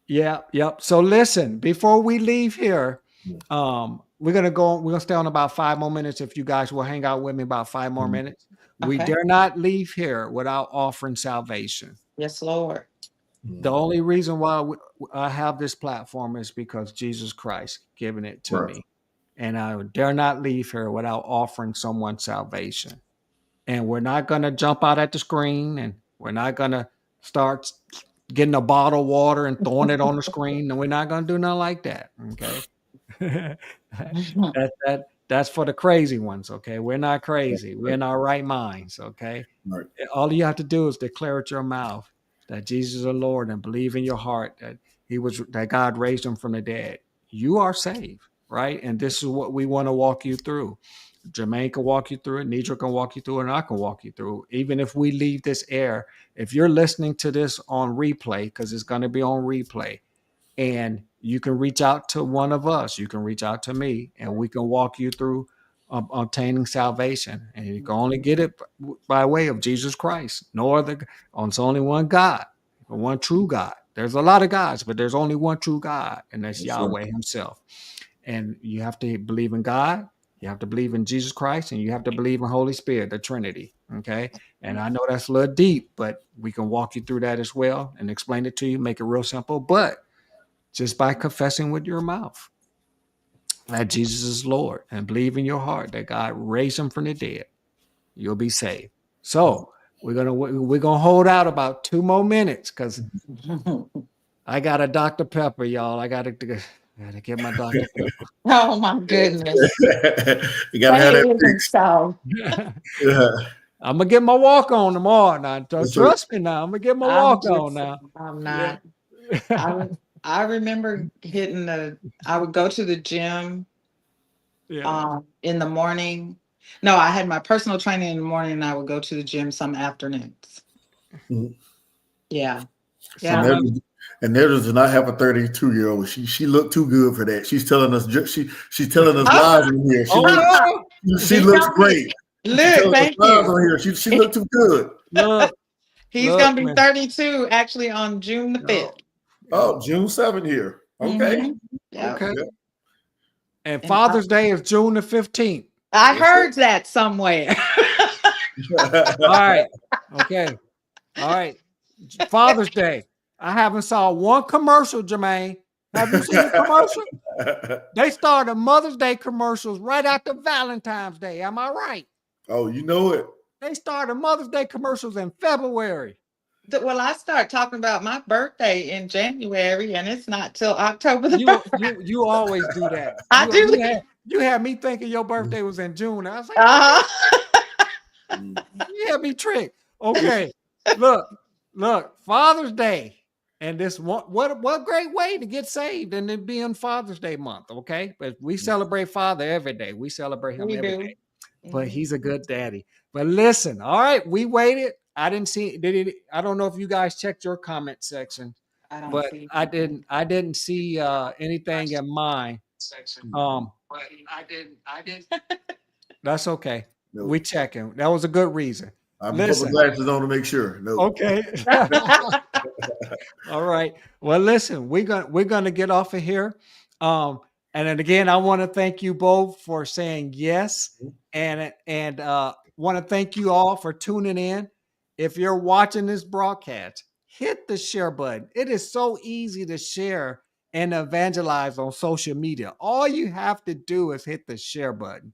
yep. So listen, before we leave here, we're gonna stay on about 5 more minutes. If you guys will hang out with me about 5 more minutes. We dare not leave here without offering salvation. Yes, Lord. The only reason why I have this platform is because Jesus Christ given it to me. And I dare not leave here without offering someone salvation. And we're not going to jump out at the screen, and we're not going to start getting a bottle of water and throwing it on the screen. And we're not going to do nothing like that. Okay. That's for the crazy ones. Okay. We're not crazy. We're in our right minds. Okay. Right. All you have to do is declare with your mouth that Jesus is the Lord and believe in your heart that God raised him from the dead. You are saved. Right. And this is what we want to walk you through. Jermaine can walk you through it. Nidra can walk you through it. And I can walk you through it. Even if we leave this air, if you're listening to this on replay, because it's going to be on replay, and you can reach out to one of us, you can reach out to me, and we can walk you through obtaining salvation. And you can only get it by way of Jesus Christ. No other. It's only one God, one true God. There's a lot of gods, but there's only one true God, and that's Yahweh himself. And you have to believe in God. You have to believe in Jesus Christ, and you have to believe in Holy Spirit, the Trinity. Okay. And I know that's a little deep, but we can walk you through that as well and explain it to you, make it real simple. But just by confessing with your mouth that Jesus is Lord and believe in your heart that God raised him from the dead, you'll be saved. So we're gonna hold out about 2 more minutes because I got a Dr. Pepper, y'all. I gotta get my Dr. Pepper. Oh my goodness. You gotta have that fixed. So. I'm gonna get my walk on tomorrow. Now, trust me. Now I'm gonna get my walk on. Now I'm not. Yeah. I remember I would go to the gym. In the morning. No, I had my personal training in the morning, and I would go to the gym some afternoons. Mm-hmm. Yeah. Yeah. And there does not have a 32-year-old. She looked too good for that. She's telling us she's telling us lies in here. She looks great. Look, thank you. She looked too good. Look, he's gonna be 32 actually on June the 5th. Oh, June 7th here. Okay. Mm-hmm. Yep. Okay. Yep. And Father's Day is June the 15th. I heard that somewhere. All right. Okay. All right. Father's Day. I haven't saw one commercial, Jermaine. Have you seen a commercial? They started Mother's Day commercials right after Valentine's Day. Am I right? Oh, you know it. They started Mother's Day commercials in February. Well, I start talking about my birthday in January, and it's not till October the 1st. You always do that. I do. You had me thinking your birthday was in June. I was like, you had me tricked. Okay, look, Father's Day, and this what great way to get saved and then be on Father's Day month. Okay, but we celebrate Father every day. We celebrate him every day. But he's a good daddy. But listen, all right, we waited. I didn't see. I don't know if you guys checked your comment section, but I didn't see anything in mine. But I didn't. That's okay. Nope. We checking. That was a good reason. I'm putting glasses on to make sure. Nope. Okay. All right. Well, listen, we're gonna get off of here. And then again, I want to thank you both for saying yes, and want to thank you all for tuning in. If you're watching this broadcast, hit the share button. It is so easy to share and evangelize on social media. All you have to do is hit the share button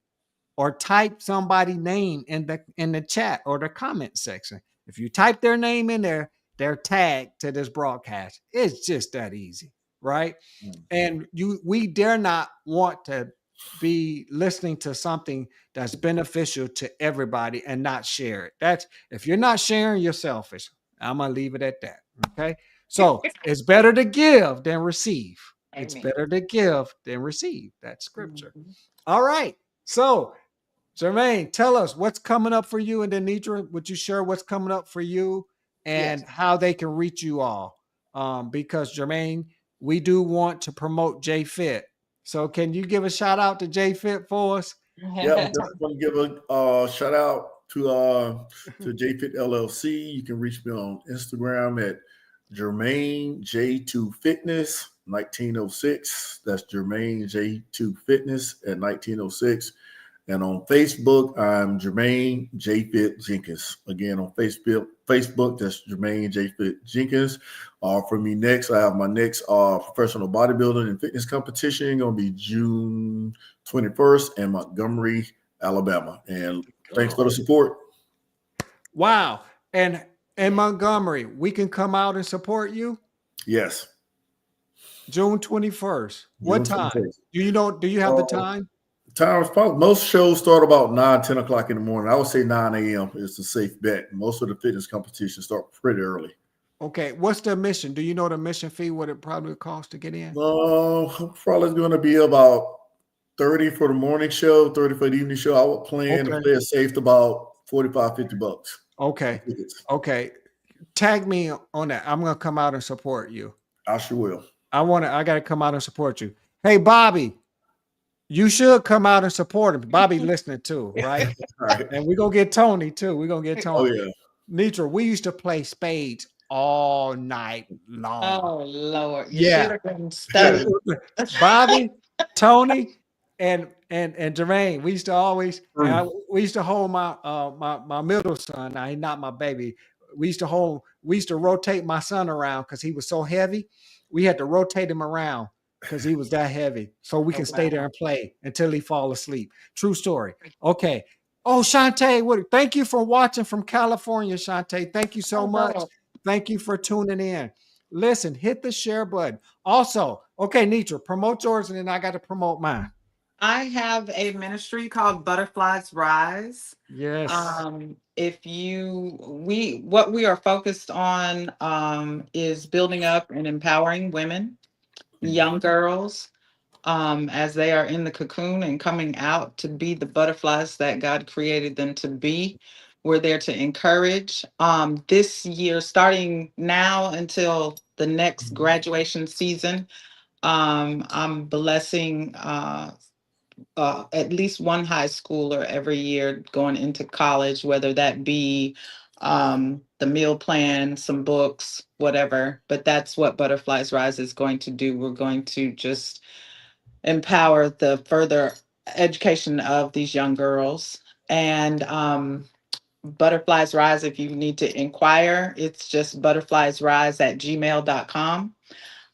or type somebody's name in the chat or the comment section. If you type their name in there, they're tagged to this broadcast. It's just that easy, right? And we dare not want to be listening to something that's beneficial to everybody and not share it. If you're not sharing, you're selfish. I'm gonna leave it at that. Okay. So it's better to give than receive. Amen. It's better to give than receive. That's scripture. Mm-hmm. All right. So Jermaine, tell us what's coming up for you, and then Nidra, would you share what's coming up for you and how they can reach you all? Because Jermaine, we do want to promote JFit. So can you give a shout out to JFit for us? Yeah, I'm just going to give a shout out to JFit LLC. You can reach me on Instagram at Jermaine J2 Fitness 1906. That's Jermaine J2 Fitness at 1906. And on Facebook, I'm Jermaine J. Fit Jenkins. Again, on Facebook, that's Jermaine J. Fit Jenkins. For me next, I have my next professional bodybuilding and fitness competition going to be June 21st in Montgomery, Alabama. And thanks for the support. Wow. And in Montgomery, we can come out and support you? Yes. June 21st. What time? 21st. Do you have the time? Time is probably, most shows start about 9-10 o'clock in the morning. I would say 9 a.m. is a safe bet. Most of the fitness competitions start pretty early. Okay. What's the admission? Do you know the admission fee, what it probably costs to get in? Probably going to be about 30 for the morning show, 30 for the evening show. I would plan to play it safe to about $45-$50. Okay. Okay. Tag me on that. I'm going to come out and support you. I sure will. I got to come out and support you. Hey, Bobby, you should come out and support him. Bobby listening too, right? Right. And we're going to get Tony too. We're going to get Tony. Oh, yeah. Nitra, we used to play spades all night long. Oh, Lord. You Yeah. should have been studying. Bobby, Tony, and Jermaine, we used to always we used to hold my my middle son. Now he's not my baby. We used to rotate my son around because he was so heavy. We had to rotate him around because he was that heavy. So we can stay there and play until he fall asleep. True story. Okay. Oh, Shantae, thank you for watching from California, Shantae. Thank you so much. Thank you for tuning in. Listen, hit the share button. Also, okay, Nitra, promote yours and then I got to promote mine. I have a ministry called Butterflies Rise. Yes. What we are focused on is building up and empowering women, young girls, as they are in the cocoon and coming out to be the butterflies that God created them to be. We're there to encourage. This year, starting now until the next graduation season, I'm blessing at least one high schooler every year going into college, whether that be the meal plan, some books, whatever. But that's what Butterflies Rise is going to do. We're going to just empower the further education of these young girls. And Butterflies Rise, if you need to inquire, it's just butterfliesrise@gmail.com.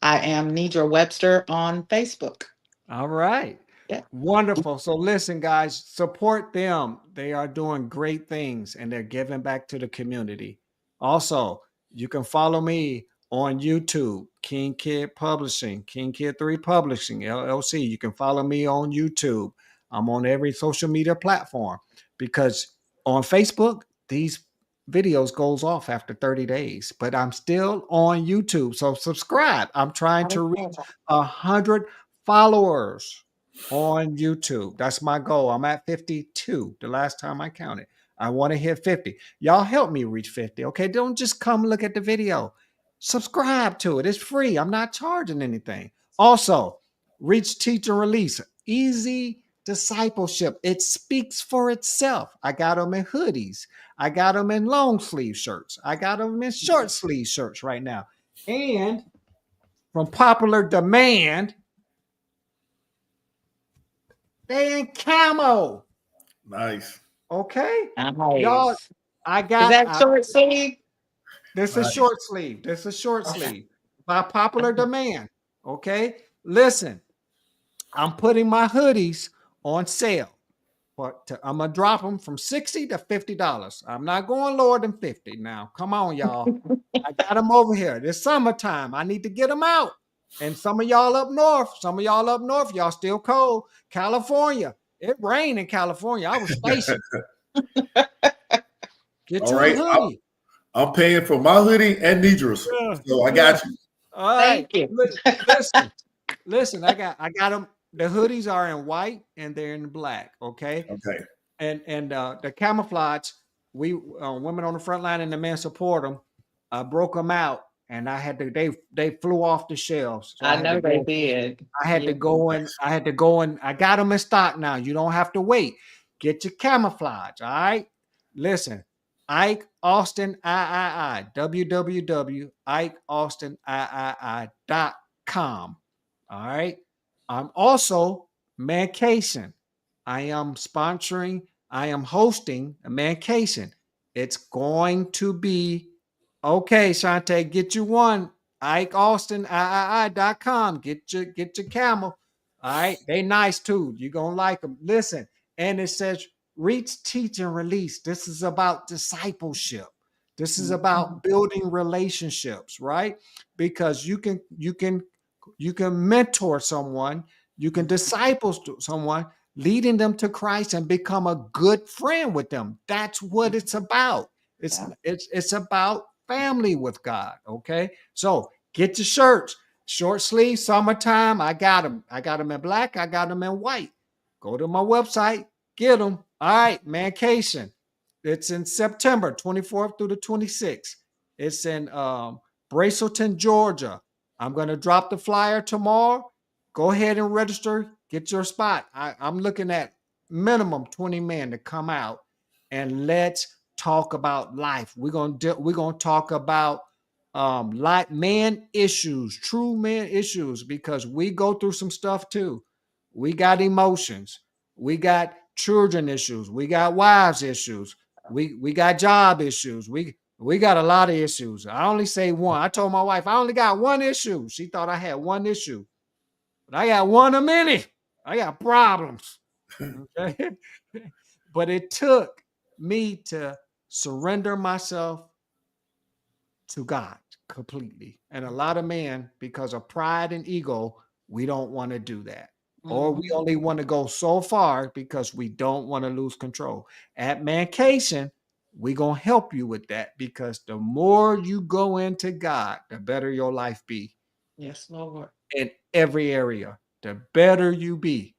I am Nidra Webster on Facebook. All right. Yeah. Wonderful. So listen, guys, support them. They are doing great things and they're giving back to the community. Also, you can follow me on YouTube, KingKid Publishing, KingKid3 Publishing, LLC. You can follow me on YouTube. I'm on every social media platform because on Facebook, these videos goes off after 30 days, but I'm still on YouTube. So subscribe. I'm trying to reach 100 followers on YouTube. That's my goal. I'm at 52 the last time I counted. I want to hit 50. Y'all help me reach 50. Okay. Don't just come look at the video. Subscribe to it. It's free. I'm not charging anything. Also, Reach, Teach, and Release. Easy discipleship. It speaks for itself. I got them in hoodies. I got them in long sleeve shirts. I got them in short sleeve shirts right now. And from popular demand, they in camo. Nice. Okay. Nice. Y'all, I got Is that short sleeve? This is short sleeve. This is short sleeve by popular demand. Okay. Listen, I'm putting my hoodies on sale. But I'm gonna drop them from $60 to $50. I'm not going lower than 50 now. Come on, y'all. I got them over here. It's summertime. I need to get them out. And some of y'all up north, y'all still cold. California, it rained in California. I was stationed. Get your hoodie. I'm paying for my hoodie and Nidra's. So I got you. All right. Thank you. Listen, I got them. The hoodies are in white and they're in black. Okay. Okay. And the camouflage, we women on the front line and the men support them. I broke them out and I had to. They flew off the shelves. So I know they did. I had to go and I got them in stock now. You don't have to wait. Get your camouflage. All right. Listen, Ike Austin III, www.ikeaustinii.com. All right. I'm also Mancation. I am sponsoring, I am hosting a mancation. It's going to be okay, Shantae, get you one. Ike Austin, III.com. Get your camel. All right. They nice too. You're gonna like them. Listen, and it says reach, teach, and release. This is about discipleship. This is about building relationships, right? Because you can mentor someone, you can disciple someone, leading them to Christ and become a good friend with them. That's what it's about. It's about family with God. Okay. So get your shirts, short sleeve, summertime. I got them. I got them in black. I got them in white. Go to my website, get them. All right, Mancation. It's in September 24th through the 26th. It's in Braselton, Georgia. I'm going to drop the flyer tomorrow. Go ahead and register. Get your spot. I'm looking at minimum 20 men to come out and let's talk about life. We're gonna talk about like man issues, true man issues, because we go through some stuff too. We got emotions, we got children issues, we got wives issues, we got job issues, we got a lot of issues. I only say one. I told my wife I only got one issue. She thought I had one issue, but I got one of many. I got problems. Okay. But it took me to surrender myself to God completely. And a lot of men, because of pride and ego, we don't want to do that. Or we only want to go so far because we don't want to lose control. At Mancation, we're going to help you with that, because the more you go into God, the better your life be. Yes, Lord. In every area, the better you be.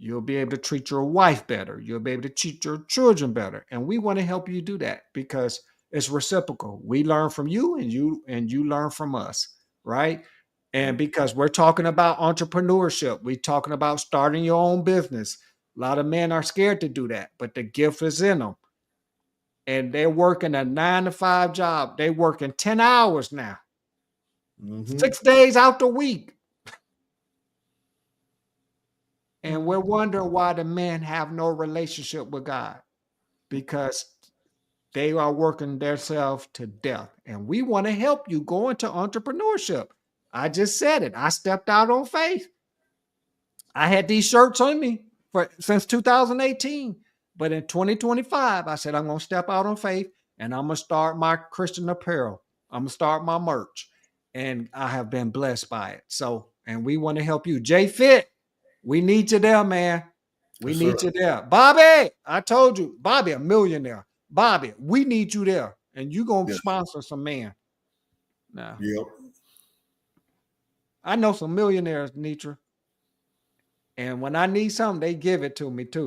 You'll be able to treat your wife better. You'll be able to treat your children better. And we want to help you do that because it's reciprocal. We learn from you and you learn from us, right? And because we're talking about entrepreneurship, we're talking about starting your own business. A lot of men are scared to do that, but the gift is in them. And they're working a 9 to 5 job. They're working 10 hours now, 6 days out the week. And we're wondering why the men have no relationship with God, because they are working themselves to death. And we want to help you go into entrepreneurship. I just said it. I stepped out on faith. I had these shirts on me since 2018. But in 2025, I said, I'm going to step out on faith and I'm going to start my Christian apparel. I'm going to start my merch. And I have been blessed by it. So, and we want to help you. J Fit, we need you there, man. We need you there. Bobby, I told you, Bobby, a millionaire. Bobby, we need you there. And you going to sponsor some man. Now, Yep. I know some millionaires, Nitra. And when I need something, they give it to me too.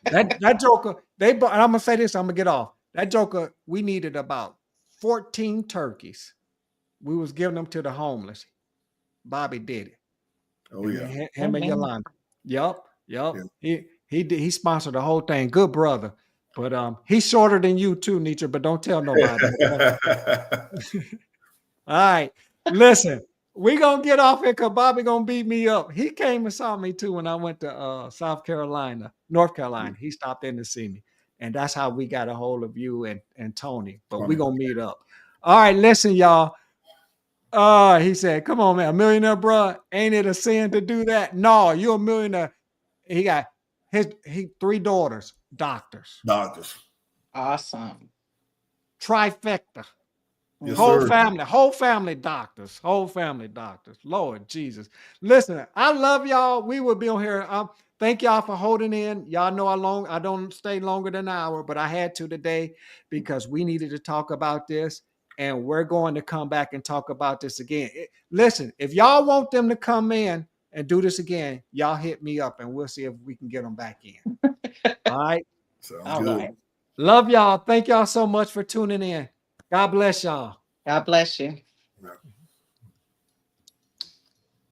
that joker, and I'm going to say this, I'm going to get off. That joker, we needed about 14 turkeys. We was giving them to the homeless. Bobby did it. Oh, yeah. Him and Yolanda. Yup. He sponsored the whole thing. Good brother. But he's shorter than you too, Nietzsche, but don't tell nobody. All right. Listen, we gonna get off here because Bobby gonna beat me up. He came and saw me too when I went to North Carolina. He stopped in to see me. And that's how we got a hold of you and Tony. But we gonna meet up. All right, listen, y'all. He said, come on, man, a millionaire, bro. Ain't it a sin to do that? No, you're a millionaire. He got 3 daughters, doctors. Awesome. Trifecta. Yes, whole sir. family doctors. Lord Jesus. Listen, I love y'all. We will be on here. Thank y'all for holding in. Y'all know I don't stay longer than an hour, but I had to today because we needed to talk about this. And we're going to come back and talk about this again. Listen, if y'all want them to come in and do this again, y'all hit me up and we'll see if we can get them back in. All right. Sounds good. Right. Love y'all. Thank y'all so much for tuning in. God bless y'all. God bless you.